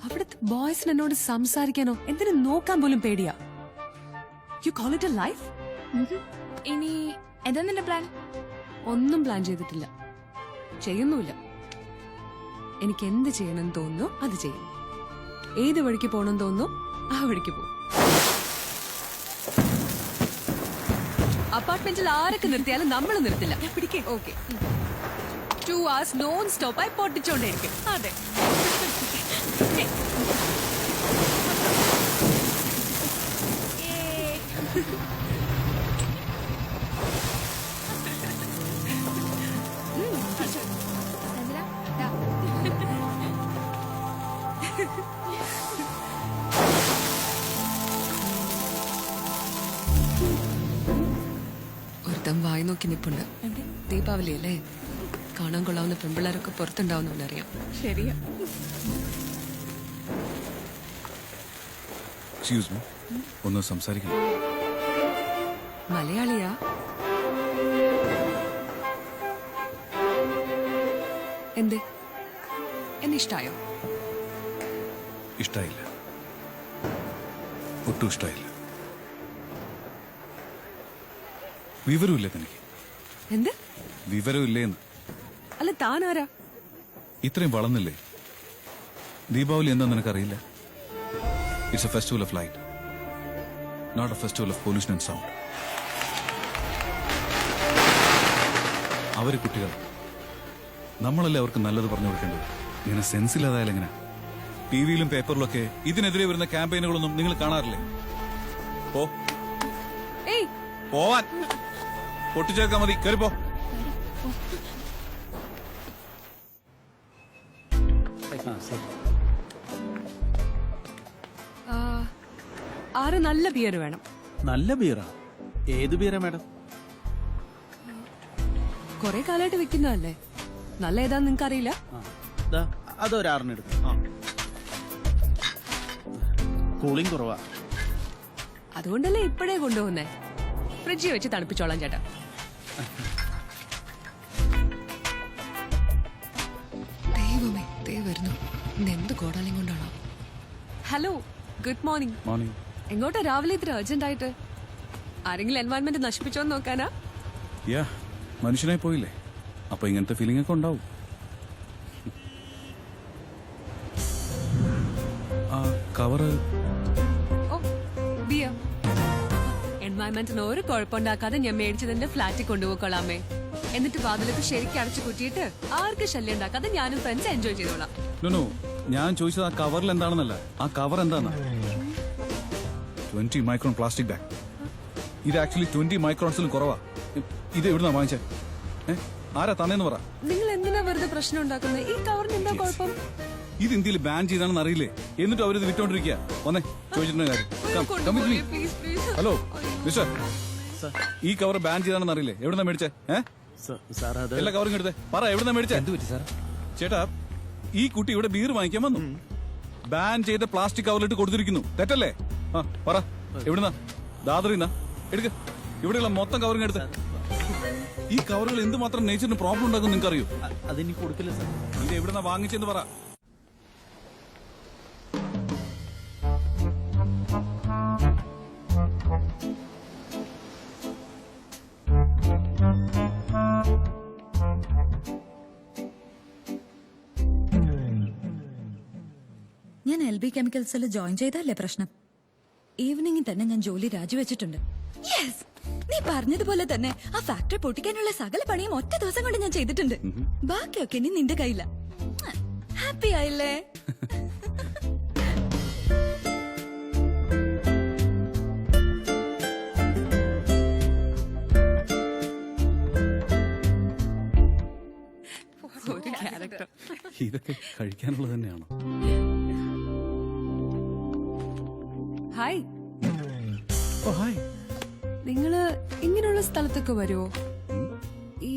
അവിടുത്തെ ബോയ്സിന് എന്നോട് സംസാരിക്കാനോ എന്തിനു നോക്കാൻ പോലും പേടിയാ. You call it a life? ഇനി എന്താ നിന്റെ പ്ലാൻ? ഒന്നും പ്ലാൻ ചെയ്തിട്ടില്ല, ചെയ്യുന്നുമില്ല. എനിക്ക് എന്ത് ചെയ്യണമെന്ന് തോന്നുന്നു അത് ചെയ്യും. ഏത് വഴിക്ക് പോകണമെന്ന് തോന്നുന്നു ആ വഴിക്ക് പോകും. അപ്പാർട്ട്മെന്റിൽ ആരൊക്കെ നിർത്തിയാലും നമ്മൾ നിർത്തില്ല. പിടിക്കേ. ഓക്കെ. 2 hours നോൺ സ്റ്റോപ്പായി പൊട്ടിച്ചോണ്ടേയിരിക്കും. അതെ. ഒരുത്തം വായി നോക്കി നിപ്പുണ്ട്. ദീപാവലി അല്ലേ, കാണാൻ കൊള്ളാവുന്ന പെമ്പിള്ളേരൊക്കെ പുറത്തുണ്ടാവുന്നറിയാം. ശരിയാ. എക്സ്ക്യൂസ് മീ, ഒന്ന് സംസാരിക്കണം. മലയാളിയാ? എന്തേ, എന്നെ ഇഷ്ടായോ? ഇഷ്ടായില്ല, ഒട്ടും ഇഷ്ടായില്ല. വിവരമില്ല തനിക്ക്. എന്ത് വിവരമില്ലേന്ന്. അല്ല, താനാരാ? ഇത്രയും വളർന്നില്ലേ? ദീപാവലി എന്താ നിനക്കറിയില്ല? It's a festival of light, not a festival of pollution and sound. അവര് കുട്ടികൾ, നമ്മളല്ലേ അവർക്ക് നല്ലത് പറഞ്ഞു കൊടുക്കേണ്ടത്. ഇങ്ങനെ സെൻസില്ലാതായാലും എങ്ങനെ? ടി വിയിലും പേപ്പറിലൊക്കെ ഇതിനെതിരെ വരുന്ന ക്യാമ്പയിനുകളൊന്നും നിങ്ങൾ കാണാറില്ലേ? പോവാൻ പൊട്ടിച്ചേർക്കാൻ മതി, കയറിപ്പോ. ആറ് നല്ല ബിയർ വേണം. നല്ല ബീറാ? ഏത് ബീറാ മാഡം? കൊറേ കാലമായിട്ട് വെക്കുന്നതല്ലേ, നല്ല ഏതാന്ന് നിങ്ങക്ക് അറിയില്ല? അതൊരാറിനെടുക്കും. കൂളിംഗ് കുറവാ, അതുകൊണ്ടല്ലേ ഇപ്പഴേ കൊണ്ടുപോകുന്നേ. ഫ്രിഡ്ജിൽ വെച്ച് തണുപ്പിച്ചോളാം ചേട്ടാ. ദൈവമേ, ദേ വരുന്നു. എന്ത് കോടാലും കൊണ്ടാണോ? Hello, good morning. മോർണിംഗ്. എങ്ങോട്ടാ രാവിലെ ഇത്ര അർജന്റ് ആയിട്ട്? ആരെങ്കിലും എൻവയൺമെന്റ് നശിപ്പിച്ചോന്ന് നോക്കാനാ? യാ, മനുഷ്യനായി പോയില്ലേ, അപ്പൊ ഇങ്ങനത്തെ ഫീലിംഗ് ഒക്കെ ഉണ്ടാവും. ആ കവറ്. ഓ, ബിയർ. എൻവയൺമെന്റിന് ഒരു കുഴപ്പമുണ്ടാക്കാതെ ഞാൻ മേടിച്ചതിന്റെ ഫ്ലാറ്റിൽ കൊണ്ടുപോയിക്കൊള്ളാമേ. എന്നിട്ട് വാതിലൊക്കെ ശരിക്കും അടച്ചു കുറ്റിയിട്ട് ആർക്ക് ശല്യം ഉണ്ടാക്കാതെ ഞാനും ഫ്രണ്ട്സ് എൻജോയ് ചെയ്തോളാം. നോ, ഞാൻ ചോദിച്ചത് ആ കവറിൽ എന്താണെന്നല്ല, ആ കവർ എന്താണെന്നാ. 20 micron plastic bag. ഇത് ആക്ച്വലി 20 മൈക്രോൺസിലും കുറവാ. ഇത് എവിടുന്നാ വാങ്ങിച്ചേ? ആരാ തന്നേന്ന് പറ. നിങ്ങൾ എന്തിനാ വെറുതെ പ്രശ്നം ഉണ്ടാക്കുന്നത്? ഈ കവറിന് എന്താ കുഴപ്പം? ഇത് ഇന്ത്യയിൽ ബാൻ ചെയ്താണെന്ന് അറിയില്ലേ, എന്നിട്ടും അവരിത് വിറ്റോണ്ടിരിക്കുക. വന്നേ, ചോദിച്ചിട്ടുള്ള കാര്യം. ഹലോ മിസ്റ്റർ, ഈ കവർ ബാൻ ചെയ്താണെന്ന് അറിയില്ലേ? എവിടുന്നാ മേടിച്ചേ? എല്ലാ കവറും എടുത്തേ, പറ എവിടുന്നാ മേടിച്ചേ? ചേട്ടാ, ഈ കുട്ടി ഇവിടെ ബീർ വാങ്ങിക്കാൻ വന്നു, ബാൻ ചെയ്ത പ്ലാസ്റ്റിക് കവറിലിട്ട് കൊടുത്തിരിക്കുന്നു, തെറ്റല്ലേ? ആ പറ, എവിടുന്നാ? ദാദറിന്നാ? എടുക്ക, ഇവിടെയുള്ള മൊത്തം കവറിങ് എടുത്ത്. ഈ കവറുകൾ എന്തുമാത്രം നേച്ചറിന് പ്രോബ്ലം ഉണ്ടാക്കും നിങ്ങൾക്ക് അറിയോ? അതെനിക്ക് കൊടുക്കില്ല സാർ. ഇത് എവിടുന്നാ വാങ്ങിച്ചെന്ന് പറ. ഞാൻ LB കെമിക്കൽസിൽ ജോയിൻ ചെയ്തല്ലേ പ്രശ്നം. ഈവനിങ്ങിൽ തന്നെ ഞാൻ ജോലി രാജിവെച്ചിട്ടുണ്ട്. യെസ്, നീ പറഞ്ഞതുപോലെ തന്നെ ആ ഫാക്ടറി പൊട്ടിക്കാനുള്ള സകല പണിയും ഒറ്റ ദിവസം കൊണ്ട് ഞാൻ ചെയ്തിട്ടുണ്ട്. ബാക്കിയൊക്കെ ഇനി നിന്റെ കയ്യില. ഹാപ്പി ആയില്ലേ? ഇതൊക്കെ കഴിക്കാനുള്ളത് തന്നെയാണോ? ഹായ്. Oh hi. നിങ്ങള് ഇങ്ങനെയുള്ള സ്ഥലത്തൊക്കെ വരുമോ? ഈ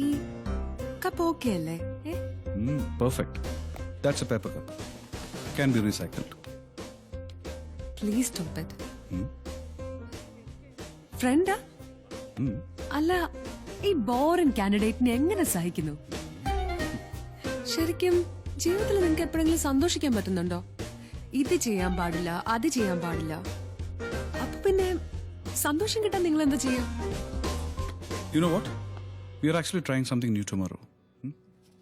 കപ്പ് ഓക്കെ അല്ലേ? Perfect. That's a paper cup. Can be recycled. Please stop it. ഫ്രണ്ടാ? അല്ല, ഈ ബോറിംഗ് കാൻഡിഡേറ്റിനെ എങ്ങനെ സഹിക്കുന്നു? ശരിക്കും ജീവിതത്തിൽ നിങ്ങൾക്ക് എപ്പോഴെങ്കിലും സന്തോഷിക്കാൻ പറ്റുന്നുണ്ടോ? ഇത് ചെയ്യാൻ പാടില്ല, അത് ചെയ്യാൻ പാടില്ല. അപ്പൊ പിന്നെ സന്തോഷം കിട്ടാൻ നിങ്ങൾ എന്താ ചെയ്യാ? You know what? We are actually trying something new tomorrow.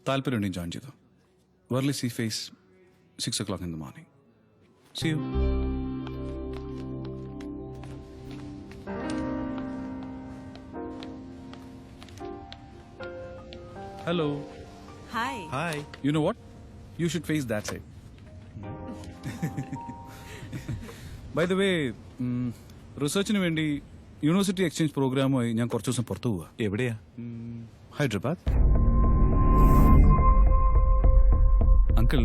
താല്പര്യമുണ്ടെങ്കിൽ ജോയിൻ ചെയ്തു. Worley Sea Face, 6 o'clock in the morning. See you. Hello. Hi. Hi. You know what? You should face that side. By the way, റിസർച്ചിന് വേണ്ടി university exchange പ്രോഗ്രാമുമായി ഞാൻ കുറച്ച് ദിവസം പുറത്തു പോവാ. എവിടെയാ? Hyderabad. Uncle,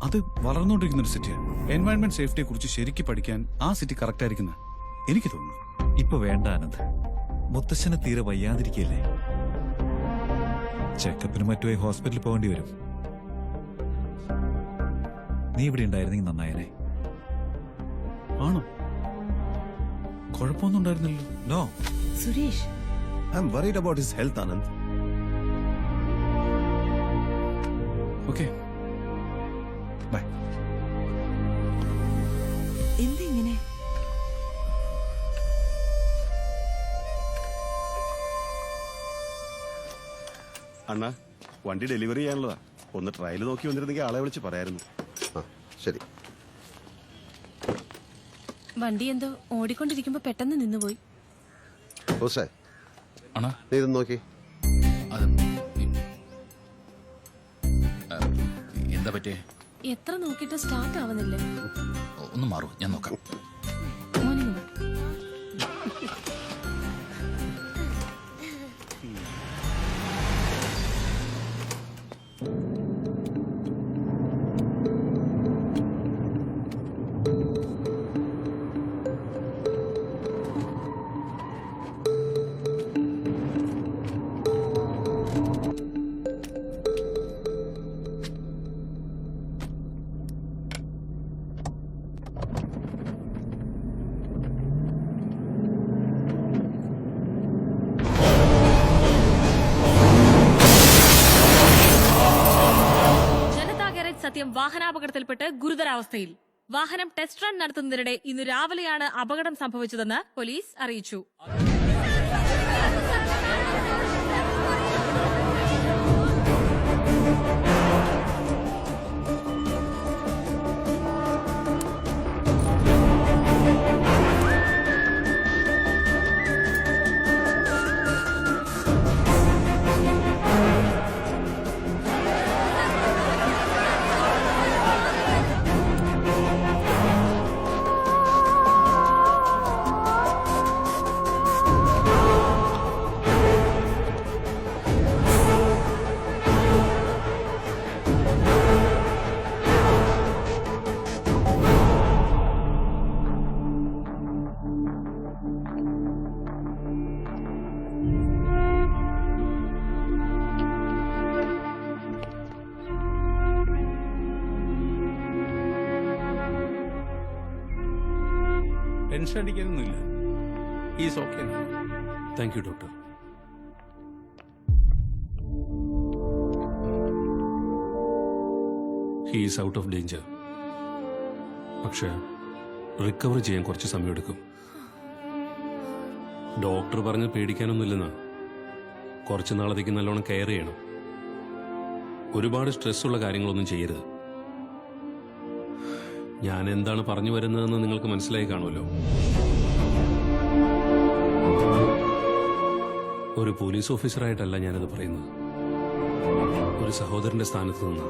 അത് വളർന്നുകൊണ്ടിരിക്കുന്ന ഒരു സിറ്റിയാണ്. എൻവയൺമെന്റ് സേഫ്റ്റിയെ കുറിച്ച് ശരിക്കും പഠിക്കാൻ ആ സിറ്റി കറക്റ്റ് ആയിരിക്കുന്ന എനിക്ക് തോന്നുന്നു. ഇപ്പൊ വേണ്ട ആനന്ദ്, മുത്തശ്ശന് തീരെ വയ്യാതിരിക്കല്ലേ. ചെക്കപ്പിന് മറ്റുമായി ഹോസ്പിറ്റലിൽ പോകേണ്ടി വരും. നീ ഇവിടെ ഉണ്ടായിരുന്നെങ്കിൽ നന്നായനെ. ആണോ? കുഴപ്പമൊന്നും ഉണ്ടായിരുന്നില്ലല്ലോ. No, Suresh, I'm worried about his health, Anand. Okay, bye. എന്തെങ്ങനെ? അണ്ണാ, വണ്ടി ഡെലിവറി ചെയ്യാനുള്ളതാ. ഒന്ന് ട്രയൽ നോക്കി വന്നിരുന്നെങ്കിൽ ആളെ വിളിച്ച് പറയായിരുന്നു. ശരി. വണ്ടി എന്തോ ഓടിക്കൊണ്ടിരിക്കുമ്പോ പെട്ടെന്ന് നിന്നുപോയി. ഹുസൈൻ, അണ്ണാ നീ ഇതൊന്ന് നോക്കി. എന്താ പറ്റേ? എത്ര നോക്കിയിട്ട് സ്റ്റാർട്ട് ആവുന്നില്ലേ? ഒന്ന് മാറൂ, ഞാൻ നോക്കാം. മോർണിംഗ്. സത്യം വാഹനാപകടത്തിൽപ്പെട്ട് ഗുരുതരാവസ്ഥയിൽ. വാഹനം ടെസ്റ്റ് റൺ നടത്തുന്നതിനിടെ ഇന്ന് രാവിലെയാണ് അപകടം സംഭവിച്ചതെന്ന് പോലീസ് അറിയിച്ചു. ടെൻഷൻ അടിക്കാനൊന്നുമില്ല. Is okay. Thank you doctor. He is out of danger. പക്ഷെ റിക്കവർ ചെയ്യാൻ കുറച്ച് സമയമെടുക്കും. ഡോക്ടർ പറഞ്ഞ് പേടിക്കാനൊന്നുമില്ലെന്നാ. കുറച്ച് നാളത്തേക്ക് നല്ലോണം കെയർ ചെയ്യണം. ഒരുപാട് സ്ട്രെസ്സുള്ള കാര്യങ്ങളൊന്നും ചെയ്യരുത്. ഞാൻ എന്താണ് പറഞ്ഞു വരുന്നതെന്ന് നിങ്ങൾക്ക് മനസ്സിലായി കാണുമല്ലോ. ഒരു പോലീസ് ഓഫീസറായിട്ടല്ല ഞാനത് പറയുന്നത്, ഒരു സഹോദരന്റെ സ്ഥാനത്ത് നിന്ന്.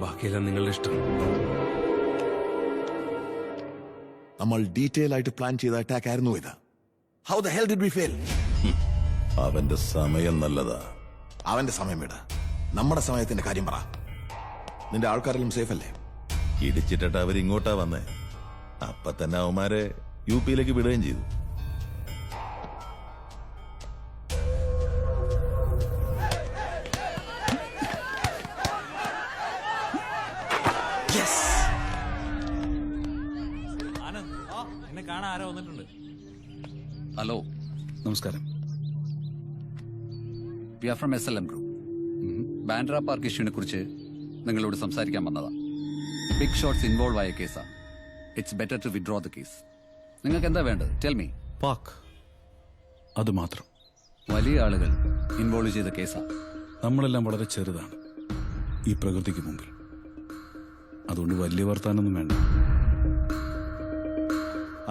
ബാക്കിയെല്ലാം നിങ്ങളുടെ ഇഷ്ടം. നമ്മൾ ഡീറ്റെയിൽ ആയിട്ട് പ്ലാൻ ചെയ്ത അറ്റാക്ക് ആയിരുന്നു ഇത്. How the hell did we fail? അവന്റെ സമയം നല്ലതാ. അവന്റെ സമയം വിട, നമ്മുടെ സമയത്തിന്റെ കാര്യം പറ. നിന്റെ ആൾക്കാരെല്ലാം സേഫ് അല്ലേ? ഇടിച്ചിട്ടിട്ട് അവരിങ്ങോട്ടാ വന്നേ. അപ്പൊ തന്നെ അവന്മാരെ യുപിയിലേക്ക് വിടുകയും ചെയ്തു. എന്നെ കാണാൻ ആരോ വന്നിട്ടുണ്ട്. ഹലോ, നമസ്കാരം. We are from SLM group. Bandra park ഇഷ്യൂവിനെ കുറിച്ച് നിങ്ങളോട് സംസാരിക്കാൻ വന്നതാ. ബിഗ് ഷോട്ട്സ് ഇൻവോൾവ് ആയ കേസാ. It's better to withdraw the case. നിങ്ങൾക്ക് എന്താ വേണ്ടത്? Tell me. പാർക്ക്, അത് മാത്രം. വലിയ ആളുകൾ ഇൻവോൾവ് ചെയ്ത കേസാ. നമ്മളെല്ലാം വളരെ ചെറുതാണ് ഈ പ്രകൃതിക്ക് മുമ്പിൽ. അതുകൊണ്ട് വലിയ വർത്താനൊന്നും വേണ്ട.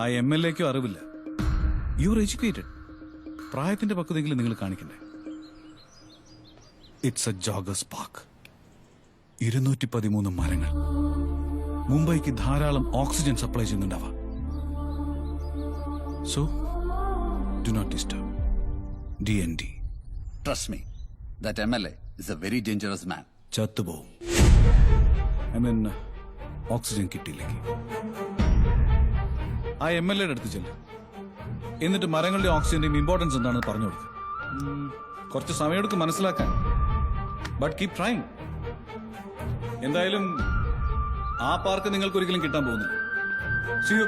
ആ MLAക്കോ അറിവില്ല. You are educated. പ്രായത്തിന്റെ പക്വതെങ്കിലും നിങ്ങൾ കാണിക്കണ്ടേ? It's a joggers park. 213 മരങ്ങൾ. മുംബൈക്ക് ധാരാളം ഓക്സിജൻ സപ്ലൈ ചെയ്യുന്നുണ്ടാവാം. So do not disturb. DND. Trust me, that MLA is a very dangerous man. ചത്തുപോകും. ഓക്സിജൻ കിട്ടിയില്ലെങ്കിൽ ആ MLAയുടെ അടുത്ത് ചെല്ലും. എന്നിട്ട് മരങ്ങളുടെ ഓക്സിജന്റെയും ഇമ്പോർട്ടൻസ് എന്താണെന്ന് പറഞ്ഞു കൊടുക്കും. കുറച്ച് സമയമെടുക്കും മനസ്സിലാക്കാൻ. But keep trying. എന്തായാലും ആ പാർക്ക് നിങ്ങൾക്ക് ഒരിക്കലും കിട്ടാൻ പോകുന്നില്ല. See you.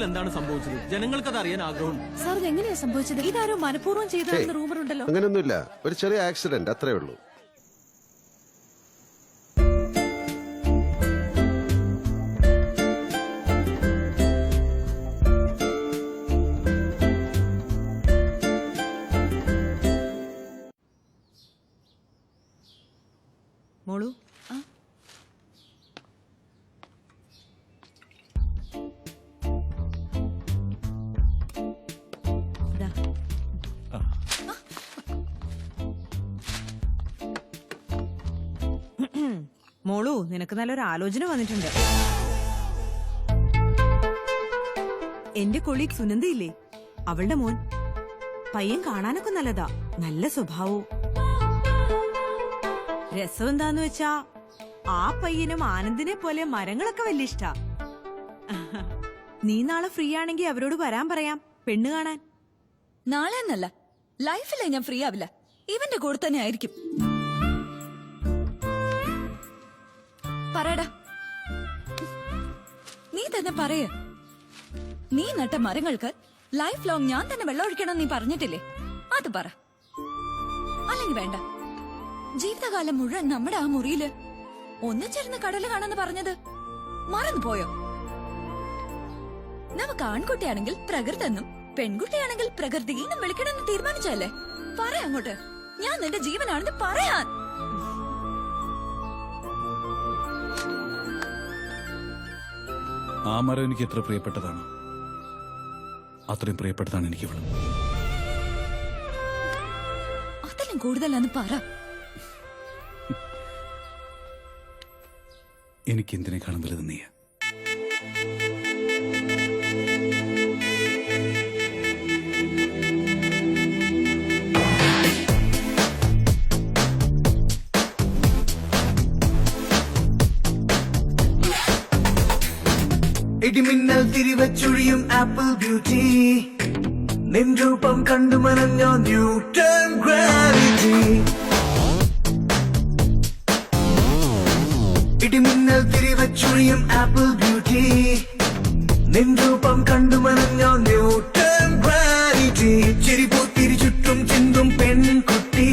എന്താണ് സംഭവിച്ചത്? ജനങ്ങൾക്ക് അത് അറിയാൻ ആഗ്രഹമുണ്ട്. സാർ ഇത് എങ്ങനെയാ സംഭവിച്ചത്? ഇതാരോ മനഃപൂർവ്വം ചെയ്തതെന്ന് റൂമർ ഉണ്ടല്ലോ. അങ്ങനെയൊന്നുമില്ല, ഒരു ചെറിയ ആക്സിഡന്റ് അത്രേ ഉള്ളൂ. മോളു മോളു, നിനക്ക് നല്ലൊരു ആലോചന വന്നിട്ടുണ്ട്. എന്റെ കൊളീഗ് സുനന്ദയില്ലേ, അവളുടെ മോൻ. പയ്യൻ കാണാനൊക്കെ നല്ലതാ, നല്ല സ്വഭാവവും. രസം എന്താന്ന് വെച്ചാ ആ പയ്യനും ആനന്ദിനെ പോലെ മരങ്ങളൊക്കെ വലിയ ഇഷ്ടാ. നീ നാളെ ഫ്രീ ആണെങ്കിൽ അവരോട് വരാൻ പറയാം പെണ്ണ് കാണാൻ. നാളെ എന്നല്ല, ലൈഫിലെ ഞാൻ ഫ്രീ ആവില്ല. ഇവന്റെ കൂടെ തന്നെ ആയിരിക്കും. പറയടാ, നീ തന്നെ പറയ. നീ നട്ട മരങ്ങൾക്ക് ലൈഫ് ലോങ് ഞാൻ തന്നെ വെള്ളമൊഴിക്കണം നീ പറഞ്ഞിട്ടില്ലേ? അത് പറ. അല്ലെങ്കിൽ വേണ്ട, ജീവിതകാലം മുഴുവൻ നമ്മുടെ ആ മുറിയില് ഒന്നിച്ചിരുന്ന് കടല് കാണാന്ന് പറഞ്ഞത് മറന്നു പോയോ? നമുക്ക് ആൺകുട്ടിയാണെങ്കിൽ പ്രകൃതി എന്നും പെൺകുട്ടിയാണെങ്കിൽ പ്രകൃതി എന്നും വിളിക്കണമെന്ന് തീരുമാനിച്ചല്ലേ? പറയാ അങ്ങോട്ട്, ഞാൻ നിന്റെ ജീവനാണെന്ന് പറയാൻ. ആ മരം എനിക്ക് എത്ര പ്രിയപ്പെട്ടതാണ്, അത്രയും പ്രിയപ്പെട്ടതാണ് എനിക്ക് ഇവിടെ. അതിലും കൂടുതലാന്ന് പറ. എനിക്ക് എന്തിനേക്കാളും വലുത് നീയാ. ഇടിമിന്നൽ തിരിവച്ചൊഴിയും ആപ്പിൾ ബ്യൂട്ടി, നിൻ രൂപം കണ്ടു മനഞ്ഞോ ന്യൂട്ടൺ ഗ്രാവിറ്റി. ഇടിമിന്നൽ തിരിവച്ചൊഴിയും ആപ്പിൾ ബ്യൂട്ടി, നിൻ രൂപം കണ്ടു മനഞ്ഞോ ന്യൂട്ടൺ ഗ്രാവിറ്റി. ചിരിപൂത്തിരി ചുറ്റും ചിന്തും പെൺകുട്ടി,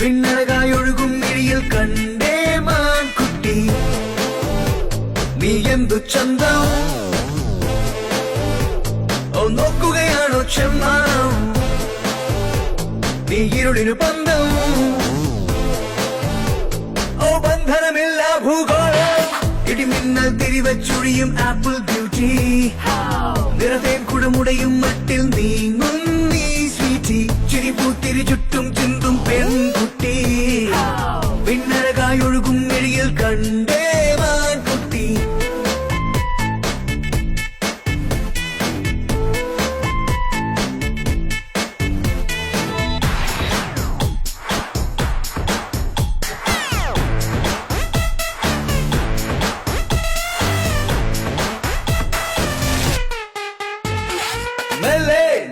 പിന്നഴകായി ഒഴുകും മിഴിയിൽ കണ്ടേ മാൻകുട്ടി. നീ എന്തു ചന്തം, ഓ നോക്കുകയാണോ ചെമ്മാനം? നീ ഇരുളിനു ബന്ധം, ഓ ബന്ധനമില്ല ഭൂഗോളം. ഇടിമിന്നൽ തിരിവച്ചൊഴിയും ആപ്പിൾ ബ്യൂട്ടി, നിറതേൻ കുടമുടയും മട്ടിൽ നീങ്ങും നീ സ്വീറ്റി. ചിരിപൂത്തിരി ചുറ്റും ചിന്തും പെൺകുട്ടി, പിന്നഴകായി ഒഴുകും മിഴിയിൽ കണ്ടേ മാൻകുട്ടി.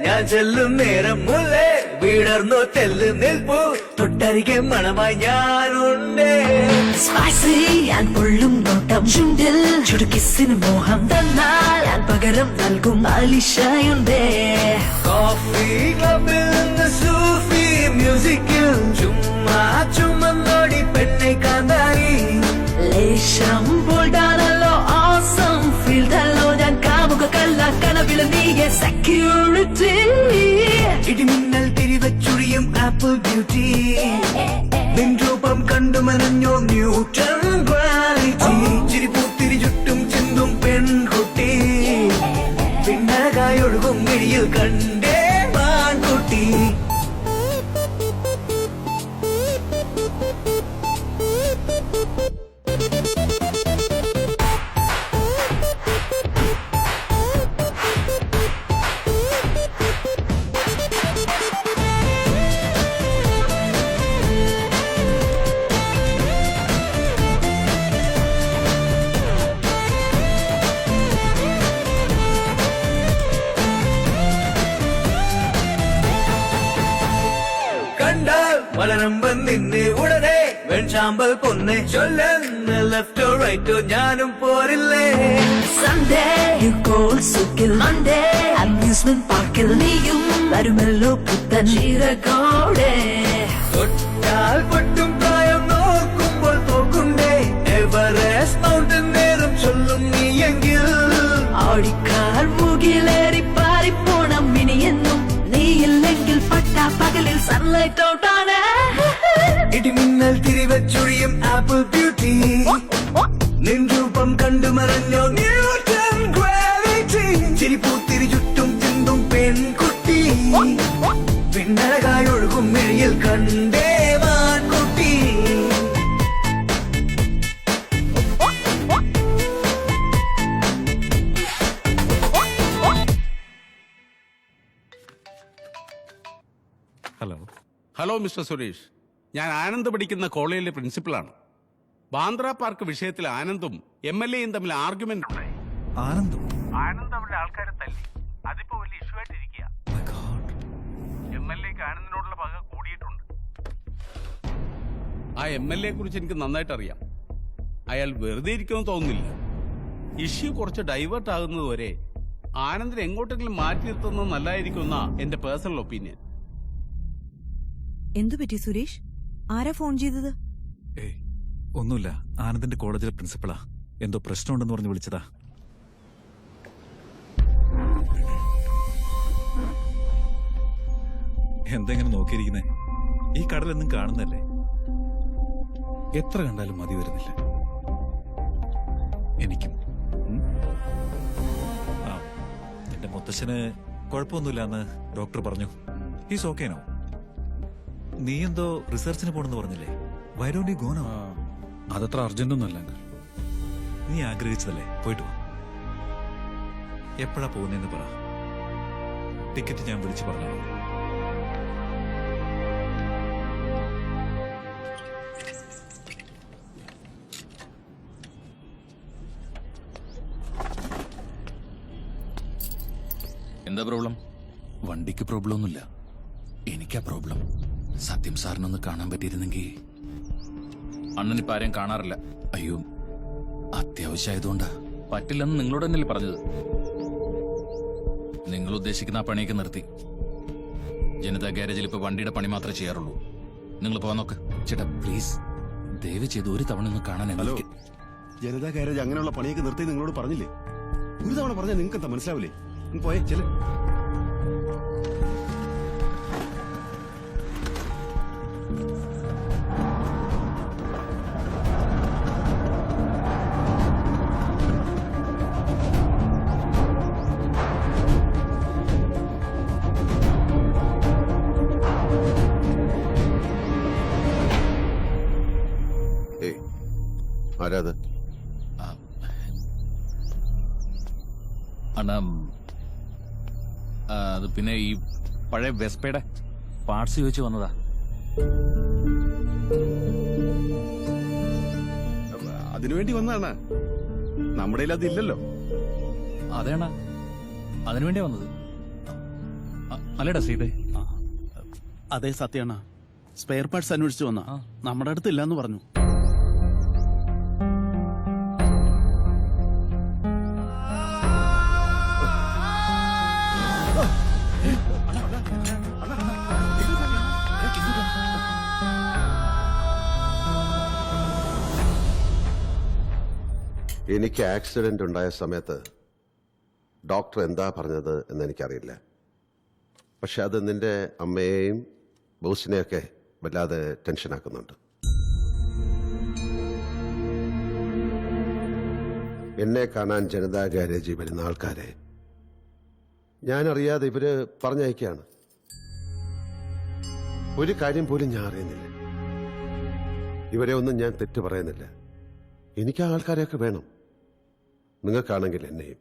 ഞാൻ ചെല്ലും നേരം മുല്ലേ വീടർന്നോ തെല്ല് നിൽപ്പു, തൊട്ടരികെ മണമായി ഞാനുണ്ട്. ഞാൻ പൊള്ളും നോട്ടം ചുണ്ടിൽ ചുടുക്കിസിന് മോഹം തന്നാൽ ഞാൻ പകരം നൽകും ആലിഷയുണ്ട്. കോഫി ക്ലബിൽ നിന്ന് സൂഫി മ്യൂസിക്കിൽ ചുമ്മാ ചുമന്നോടി പെണ്ണെ കാന്താരി. ലേശം ബോൾഡാണല്ലോ ഓസം ഫീൽഡല്ലോ ഞാൻ കാമുക കല്ല കനവില നീയെ സെക്യൂരിറ്റി. ഇടിമിന്നൽ തിരിവച്ചൊഴിയും ആപ്പിൾ ബ്യൂട്ടി, നിൻ രൂപം കണ്ടു മനഞ്ഞോ ന്യൂട്ടൺ ഗ്രാവിറ്റി. ചിരിപൂത്തിരി ചുറ്റും ചിന്തും പെൺകുട്ടി, പിന്നഴകായി ഒഴുകും മിഴിയിൽ കണ്ടേ മാൻകുട്ടി. കണ്ടാൽ മലരമ്പൻ നിന്നെ ഉടനെ വെൺചാമ്പൽ പൊന്നെ ചൊല്ലുന്നില്ല ലെഫ്റ്റോ റൈറ്റോ ഞാനും പോരില്ലേ സൺഡേ യു കോൾ സുക്കിൽ മൺഡേ അമ്യൂസ്മെന്റ് പാർക്കിൽ നീയും വരുമല്ലോ പുത്തൻ ചീരകോടെ തൊട്ടാൽ പൊട്ടും പ്രായം നോക്കുമ്പോൾ പോക്കുണ്ടേ എവറസ്റ്റ് മൗണ്ടൻ നേരം ചൊല്ലും നീയെങ്കിൽ ആടിക്കാർ മുകിലേറി പാറിപ്പോണം ഇനിയെന്നും നീയില്ലെങ്കിൽ പട്ടാ പകലിൽ സൺലൈറ്റ് ഔട്ടാണ് ഇടിമിന്നൽ തിരിവച്ചൊഴിയും ആപ്പിൾ ബ്യൂട്ടി നിൻ രൂപം കണ്ടു മറഞ്ഞോ ന്യൂട്ടൺ ഗ്രാവിറ്റി ചിരിപ്പൂത്തിരി ചുറ്റും ചിന്തും പെൺകുട്ടി പിന്നഴകായി ഒഴുകും മിഴിയിൽ കണ്ടേ വാൻകുട്ടി ഹലോ ഹലോ മിസ്റ്റർ സുരേഷ്, ഞാൻ ആനന്ദ് പഠിക്കുന്ന കോളേജിലെ പ്രിൻസിപ്പളാണ്. ബാന്ദ്ര പാർക്ക് വിഷയത്തിൽ ആനന്ദും MLAയും തമ്മിൽ ആർഗ്യുമെന്റ് ഉണ്ടായി. ആനന്ദം ആനന്ദ് അവരുടെ ആൾക്കാരെ തല്ലി. അതിപ്പോ വലിയ ഇഷ്യൂ ആയിട്ടിരിക്കുക. MLAക്ക് ആനന്ദിനോടുള്ള പക കൂടിയിട്ടുണ്ട്. ആ MLA കുറിച്ച് എനിക്ക് നന്നായിട്ട് അറിയാം. അയാൾ വെറുതെ ഇരിക്കുമെന്ന് തോന്നുന്നില്ല. ഇഷ്യൂ കുറച്ച് ഡൈവേർട്ട് ആകുന്നത് വരെ ആനന്ദിനെ എങ്ങോട്ടെങ്കിലും മാറ്റി നിർത്തുന്നത് നല്ലതായിരിക്കുമെന്നാ എന്റെ പേഴ്സണൽ ഒപ്പീനിയൻ. എന്തു പറ്റി സുരേഷ്? ആരാ ഫോൺ ചെയ്തത്? ഏയ് ഒന്നുമില്ല, ആനന്ദിന്റെ കോളേജിലെ പ്രിൻസിപ്പളാ. എന്തോ പ്രശ്നമുണ്ടെന്ന് പറഞ്ഞ് വിളിച്ചതാ. എന്തെങ്ങനെ നോക്കിയിരിക്കുന്നേ? ഈ കടലൊന്നും കാണുന്നല്ലേ? എത്ര കണ്ടാലും മതി വരുന്നില്ല. എനിക്കും. ആ, നിന്റെ മുത്തശ്ശന് കുഴപ്പമൊന്നുമില്ലാന്ന് ഡോക്ടർ പറഞ്ഞു. He's okay no. നീ എന്തോ റിസർച്ചിന് പോണെന്ന് പറഞ്ഞില്ലേ? Why don't you go now? അതത്ര അർജന്റ് ഒന്നുമല്ല. നീ ആഗ്രഹിച്ചതല്ലേ, പോയിട്ട് വാ. എപ്പോഴാ പോകുന്നതെന്ന് പറ. ടിക്കറ്റ് ഞാൻ വിളിച്ചു പറഞ്ഞു. എന്താ പ്രോബ്ലം? വണ്ടിക്ക് പ്രോബ്ലം ഒന്നുമില്ല, എനിക്കാ പ്രോബ്ലം. സത്യം സാറിനൊന്ന് കാണാൻ പറ്റിയിരുന്നെങ്കിൽ. അണ്ണനിപ്പോ ആരെയും കാണാറില്ല. അയ്യോ, അത്യാവശ്യമായതുകൊണ്ടാ. പറ്റില്ലെന്ന് നിങ്ങളോട് തന്നെയല്ലേ പറഞ്ഞത്? നിങ്ങൾ ഉദ്ദേശിക്കുന്ന ആ പണിയൊക്കെ നിർത്തി. ജനതാ ഗാരേജിൽ ഇപ്പൊ വണ്ടിയുടെ പണി മാത്രമേ ചെയ്യാറുള്ളൂ. നിങ്ങൾ പോകാൻ നോക്ക്. ചേട്ടാ പ്ലീസ്, ദയവ് ചെയ്ത് ഒരു തവണ ഒന്ന് കാണാൻ. ഹലോ, ജനതാ ഗാരേജ് അങ്ങനെയുള്ള പണിയൊക്കെ നിർത്തി നിങ്ങളോട് പറഞ്ഞില്ലേ? ഒരു തവണ പറഞ്ഞാൽ നിങ്ങൾക്ക് എന്താ മനസ്സിലാവില്ലേ? പോയേ ചെല. ആരാത്? അണ്ണാ, അത് പിന്നെ ഈ പഴയ വെസ്പയുടെ പാർട്സ് ചോദിച്ചു വന്നതാ. അതിനുവേണ്ടി വന്നതാണ്. നമ്മുടെ കയ്യിൽ അതില്ലല്ലോ. അതേണ, അതിനുവേണ്ടിയാ വന്നത്. അല്ലേടാ ശ്രീതേ? അതെ സത്യാണ്. സ്പെയർ പാർട്സ് അന്വേഷിച്ചു വന്ന നമ്മുടെ അടുത്തില്ലാന്ന് പറഞ്ഞു. എനിക്ക് ആക്സിഡന്റ് ഉണ്ടായ സമയത്ത് ഡോക്ടർ എന്താ പറഞ്ഞത് എന്ന് എനിക്കറിയില്ല. പക്ഷെ അത് നിന്റെ അമ്മയെയും ബോസിനെയൊക്കെ വല്ലാതെ ടെൻഷനാക്കുന്നുണ്ട്. എന്നെ കാണാൻ ജനതാ ഗാരേജിൽ വരുന്ന ആൾക്കാരെ ഞാനറിയാതെ ഇവര് പറഞ്ഞയക്കുകയാണ്. ഒരു കാര്യം പോലും ഞാൻ അറിയുന്നില്ല. ഇവരെ ഒന്നും ഞാൻ തെറ്റ് പറയുന്നില്ല. എനിക്ക് ആ ആൾക്കാരെയൊക്കെ വേണം. നിങ്ങൾക്കാണെങ്കിൽ എന്നെയും.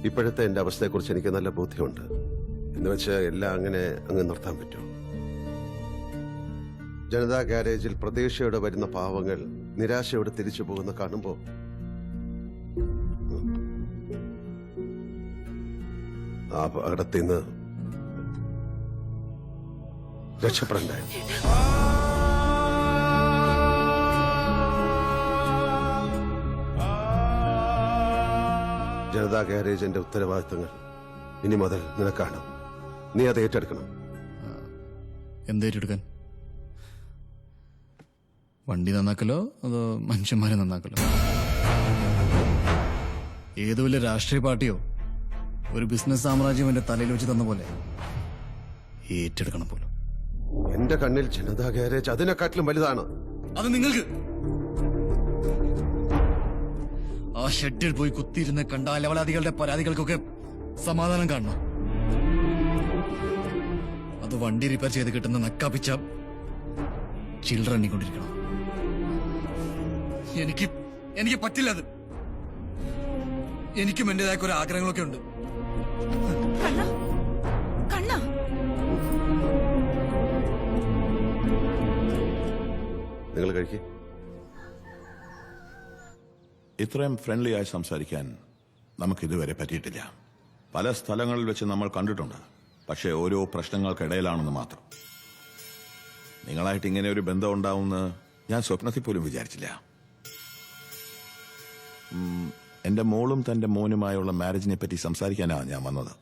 ഇപ്പോഴത്തെ എന്റെ അവസ്ഥയെക്കുറിച്ച് എനിക്ക് നല്ല ബോധ്യമുണ്ട്. എന്ന് വെച്ച് എല്ലാം അങ്ങനെ അങ്ങ് നിർത്താൻ പറ്റുമോ? ജനതാ ഗാരേജിൽ പ്രതീക്ഷയോടെ വരുന്ന പാവങ്ങൾ നിരാശയോടെ തിരിച്ചു പോകുന്ന കാണുമ്പോ ആ അപകടത്തിൽ നിന്ന് രക്ഷപ്പെടണ്ടേ? ജനതാ ഗാരേജിന്റെ ഉത്തരവാദിത്തങ്ങൾ ഇനി മുതൽ നിനക്കാണ്. നീ അത് ഏറ്റെടുക്കണം. എന്തേറ്റെടുക്കാൻ? വണ്ടി നന്നാക്കലോ അതോ മനുഷ്യന്മാരെ നന്നാക്കലോ? ഏത് വലിയ രാഷ്ട്രീയ പാർട്ടിയോ ഒരു ബിസിനസ് സാമ്രാജ്യം എന്റെ തലയിൽ വെച്ച് തന്ന പോലെ ഏറ്റെടുക്കണം പോലും. എന്റെ കണ്ണിൽ ജനതാ ഗാരേജ് അതിനെക്കാട്ടിലും വലുതാണ്. അത് നിങ്ങൾക്ക് ആ ഷെഡിൽ പോയി കുത്തിയിരുന്ന് കണ്ട അലവലാദികളുടെ പരാതികൾക്കൊക്കെ സമാധാനം കാണണം. അത് വണ്ടി റിപ്പയർ ചെയ്ത് കിട്ടുന്ന നക്കാപ്പിച്ച ചില്ലറ എണ്ണിക്കൊണ്ടിരിക്കണം. എനിക്ക് പറ്റില്ല അത്. എനിക്കും എന്റേതായ കുറെ ആഗ്രഹങ്ങളൊക്കെ ഉണ്ട്. നിങ്ങൾ കഴിക്കേ. ഇത്രയും ഫ്രണ്ട്ലി ആയി സംസാരിക്കാൻ നമുക്കിതുവരെ പറ്റിയിട്ടില്ല. പല സ്ഥലങ്ങളിൽ വെച്ച് നമ്മൾ കണ്ടിട്ടുണ്ട്, പക്ഷേ ഓരോ പ്രശ്നങ്ങൾക്കിടയിലാണെന്ന് മാത്രം. നിങ്ങളായിട്ട് ഇങ്ങനെ ഒരു ബന്ധം ഉണ്ടാവുമെന്ന് ഞാൻ സ്വപ്നത്തിൽ പോലും വിചാരിച്ചില്ല. എന്റെ മോളും തന്റെ മോനുമായുള്ള മാരേജിനെ പറ്റി സംസാരിക്കാനാണ് ഞാൻ വന്നത്.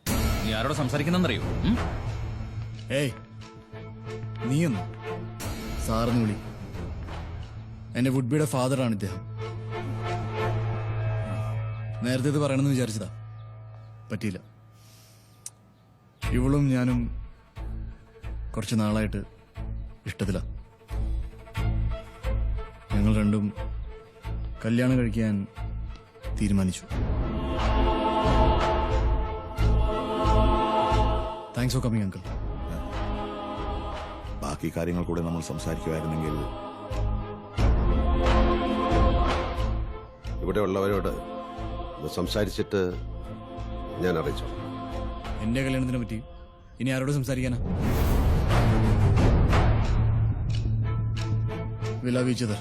നീ ആരോട് സംസാരിക്കുന്നറിയോ? ഏയ്, നീയൊന്നും സാറിന് വിളി. എന്റെ വുഡ്ബിയുടെ ഫാദറാണ് ഇദ്ദേഹം. നേരത്തെ ഇത് പറയണമെന്ന് വിചാരിച്ചതാ, പറ്റിയില്ല. ഇവളും ഞാനും കുറച്ച് നാളായിട്ട് ഇഷ്ടത്തില. ഞങ്ങൾ രണ്ടും കല്യാണം കഴിക്കാൻ തീരുമാനിച്ചു. Thanks for coming uncle. ബാക്കി കാര്യങ്ങൾ കൂടെ നമ്മൾ സംസാരിക്കുമായിരുന്നെങ്കിൽ. ഇവിടെ ഉള്ളവരോട് സംസാരിച്ചിട്ട് ഞാൻ അറിയിച്ചു. എന്റെ കല്യാണത്തിനെ പറ്റി ഇനി ആരോട് സംസാരിക്കാനാ? വിലവീച്ചത്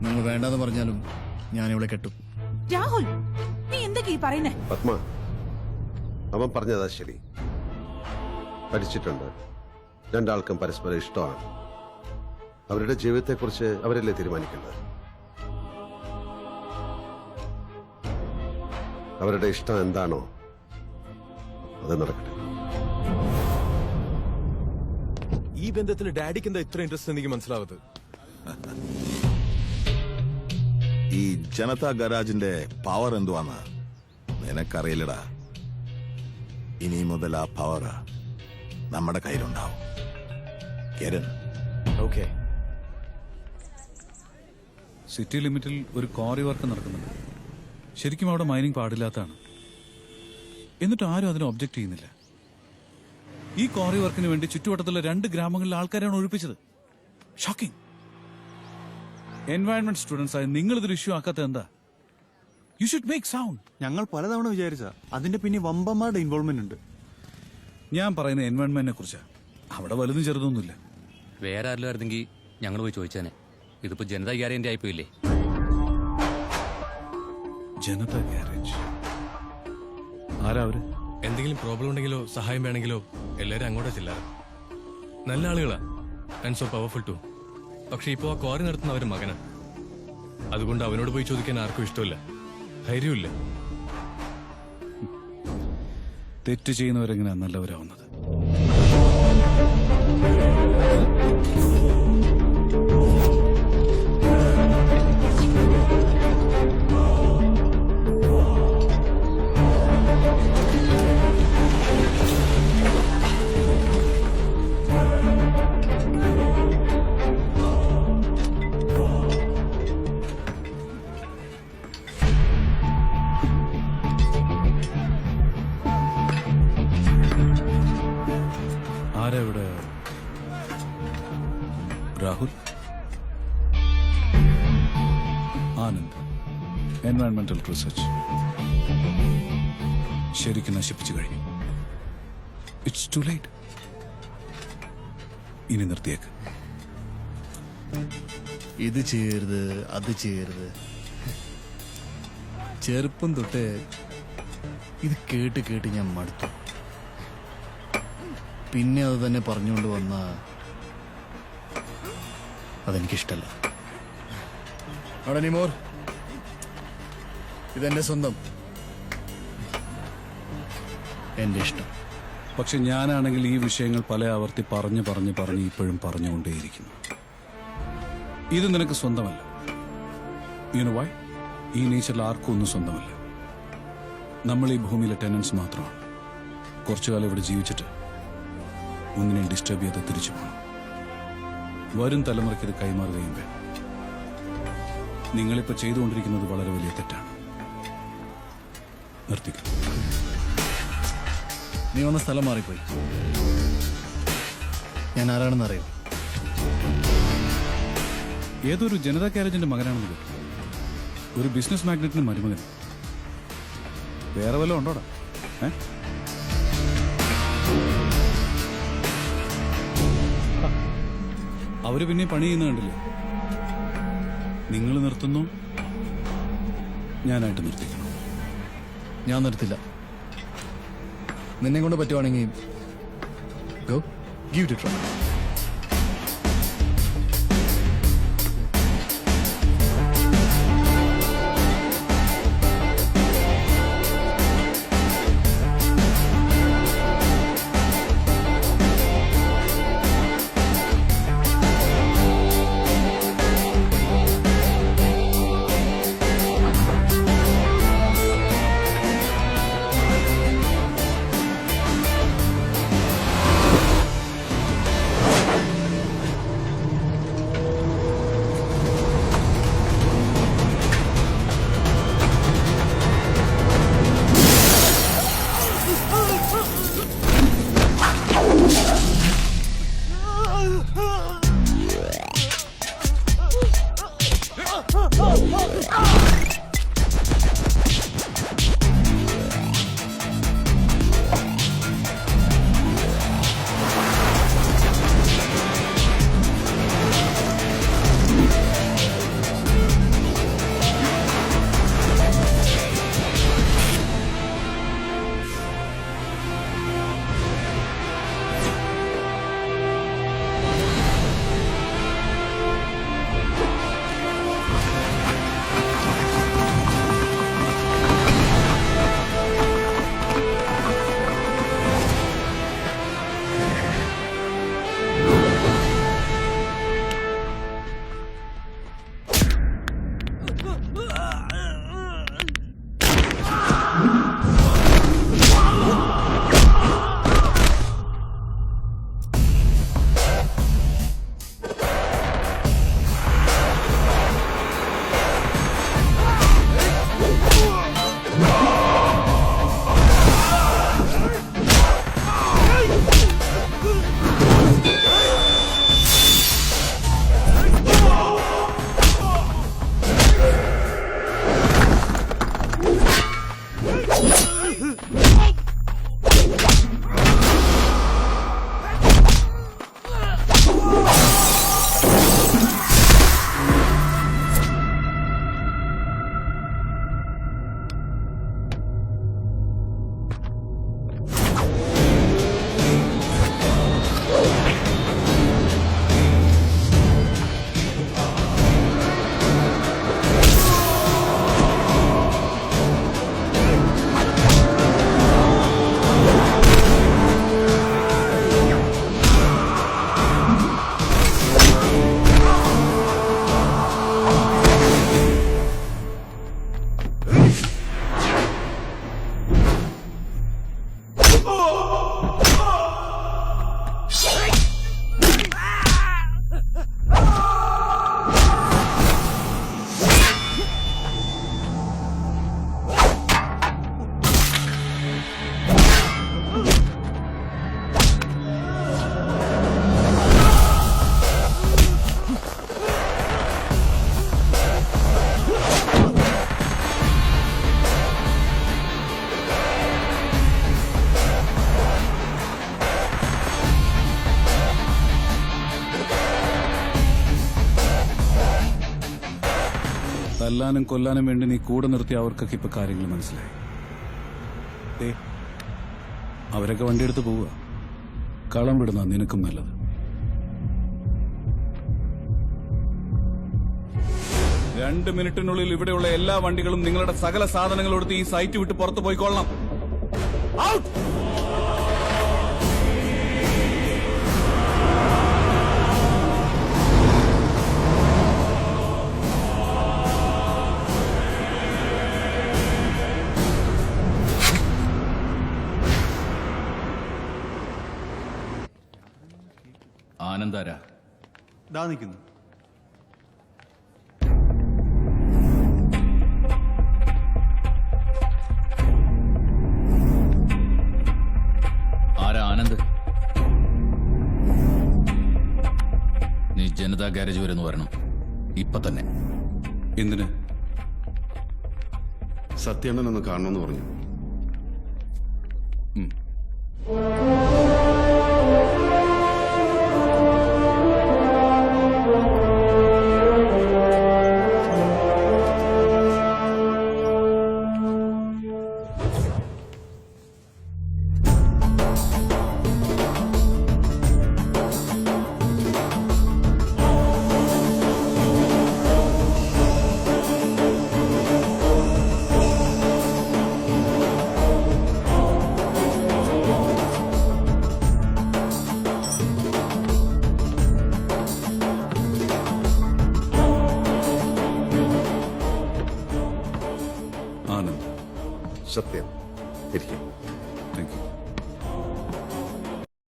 നിങ്ങൾ വേണ്ടെന്ന് പറഞ്ഞാലും ഞാൻ ഇവിടെ കെട്ടും. രാഹുൽ, നീ എന്തൊക്കെയാ പറയുന്നേ? പത്മ, അവൻ പറഞ്ഞതാ ശരി. പഠിച്ചിട്ടുണ്ട്, രണ്ടാൾക്കും പരസ്പരം ഇഷ്ടമാണ്. അവരുടെ ജീവിതത്തെക്കുറിച്ച് അവരല്ലേ തീരുമാനിക്കേണ്ടത്. അവരുടെ ഇഷ്ടം എന്താണോ അത് നടക്കട്ടെ. ഈ ബന്ധത്തിൽ ഡാഡിക്ക് എന്താ ഇത്ര ഇൻട്രസ്റ്റ് എനിക്ക് മനസ്സിലാവത്? ഈ ജനതാ ഗരാജിന്റെ പവർ എന്തുവാന്ന് നിനക്കറിയില്ലടാ. ഇനി മുതൽ ആ പവർ നമ്മുടെ കയ്യിലുണ്ടാവും. കിരൺ, ഓക്കെ. സിറ്റി ലിമിറ്റിൽ ഒരു ക്വാറി വർക്ക് നടക്കുന്നുണ്ട്. ശരിക്കും അവിടെ മൈനിങ് പാടില്ലാത്തതാണ്. എന്നിട്ട് ആരും അതിനെ ഒബ്ജക്ട് ചെയ്യുന്നില്ല. ഈ ക്വാറി വർക്കിന് വേണ്ടി ചുറ്റുവട്ടത്തുള്ള 2 ഗ്രാമങ്ങളിലെ ആൾക്കാരാണ് ഒഴിപ്പിച്ചത്. ഷോക്കിംഗ്. എൻവയൺമെന്റ് സ്റ്റുഡൻസ് ആയി നിങ്ങൾ ഇതൊരു ഇഷ്യൂ ആക്കാത്ത എന്താ? You should make sound. ഞങ്ങൾ പലതവണ വിചാരിച്ച അതിന്റെ പിന്നെ വമ്പന്മാരുടെ ഇൻവോൾവ്മെന്റ് ഉണ്ട്. ഞാൻ പറയുന്ന എൻവയൺമെന്റിനെ കുറിച്ചാ. അവിടെ വലുതും ചെറുതൊന്നുമില്ല. വേറെ ആരെങ്കിലും ആയിരുന്നെങ്കിൽ ഞങ്ങൾ പോയി ചോദിച്ചേനെ. ഇതിപ്പോ ജനതാ ഗ്യാരണ്ടി ആയിപ്പോയില്ലേ? ജനതാ ഗ്യാരേജ് ആരാ അവര്? എന്തെങ്കിലും പ്രോബ്ലം ഉണ്ടെങ്കിലോ സഹായം വേണമെങ്കിലോ എല്ലാരും അങ്ങോട്ടാ ചെല്ലാറ്. നല്ല ആളുകളാ, ആൻഡ് സോ പവർഫുൾ ടു. പക്ഷെ ഇപ്പോ ആ ക്വാറി നടത്തുന്ന അവര് മകനാ. അതുകൊണ്ട് അവനോട് പോയി ചോദിക്കാൻ ആർക്കും ഇഷ്ടമില്ല, ധൈര്യമില്ല. തെറ്റ് ചെയ്യുന്നവരെങ്ങനെയാ നല്ലവരാവുന്നത്? ആരാ ഇവിടെ? രാഹുൽ, ആനന്ദ്, എൻവയൺമെന്റൽ റിസർച്ച് ശരിക്കും നശിപ്പിച്ചു കഴിഞ്ഞു. It's to late. ഇനി നിർത്തിയേക്ക്. ഇത് ചെയ്യരുത്, അത് ചെയ്യരുത്. ചെറുപ്പം തൊട്ട് ഇത് കേട്ട് കേട്ട് ഞാൻ മടുത്തു. പിന്നെ അത് തന്നെ പറഞ്ഞുകൊണ്ട് വന്ന അതെനിക്കിഷ്ടല്ല. അവിടെ നിമോർ, ഇതെന്റെ സ്വന്തം. എന്റെ ഇഷ്ടം. പക്ഷെ ഞാനാണെങ്കിൽ ഈ വിഷയങ്ങൾ പല ആവർത്തി പറഞ്ഞ് ഇപ്പോഴും പറഞ്ഞുകൊണ്ടേയിരിക്കുന്നു. ഇത് നിനക്ക് സ്വന്തമല്ല. യുനോവായ്, ഈ നേച്ചറിൽ ആർക്കും ഒന്നും സ്വന്തമല്ല. നമ്മൾ ഈ ഭൂമിയിലെ ടെനൻസ് മാത്രമാണ്. കുറച്ചു കാലം ഇവിടെ ജീവിച്ചിട്ട് ഒന്നിനെയും ഡിസ്റ്റർബ് ചെയ്യാതെ തിരിച്ചു പോകണം. വരും തലമുറയ്ക്ക് ഇത് കൈമാറുകയും വേണം. നിങ്ങളിപ്പോ ചെയ്തുകൊണ്ടിരിക്കുന്നത് വളരെ വലിയ തെറ്റാണ്. നിർത്തിക്കും. നീ വന്ന സ്ഥലം മാറിപ്പോയി. ഞാൻ ആരാണെന്ന് അറിയാം. ഏതൊരു ജനതാ കാരേജിന്റെ മകനാണെന്ന് കേട്ടു. ഒരു ബിസിനസ് മാഗ്നറ്റിന് മരുമകൻ. വേറെ വല്ലതും ഉണ്ടോടാ? അവര് പിന്നെ പണി ചെയ്യുന്ന കണ്ടില്ലേ? നിങ്ങൾ നിർത്തുന്നു, ഞാനായിട്ട് നിർത്തിക്കണം. ഞാൻ നിർത്തില്ല. നിന്നെ കൊണ്ട് പറ്റുവാണെങ്കിൽ go give it a try. തല്ലാനും കൊല്ലാനും വേണ്ടി നീ കൂടെ നിർത്തി അവർക്കൊക്കെ ഇപ്പൊ കാര്യങ്ങൾ മനസ്സിലായി. അവരൊക്കെ വണ്ടിയെടുത്ത് പോവുക. കളം വിടുന്ന നിനക്കും നല്ലത്. രണ്ട് മിനിറ്റിനുള്ളിൽ ഇവിടെയുള്ള എല്ലാ വണ്ടികളും നിങ്ങളുടെ സകല സാധനങ്ങളും എടുത്ത് ഈ സൈറ്റ് വിട്ട് പുറത്തു പോയിക്കൊള്ളണം. ഔട്ട്! ആനന്ദാരാ? ദാ നിൽക്കുന്നു. ആരാ ആനന്ദ്? നീ ജനതാ ഗാരേജ് വരെ ഒന്ന് വരണം, ഇപ്പൊ തന്നെ. എന്തിന്? സത്യണ്ണൻ ഒന്ന് കാണണമെന്ന് പറഞ്ഞു. ആനന്ദ്. സത്യം. ഇരിക്കും. Thank you.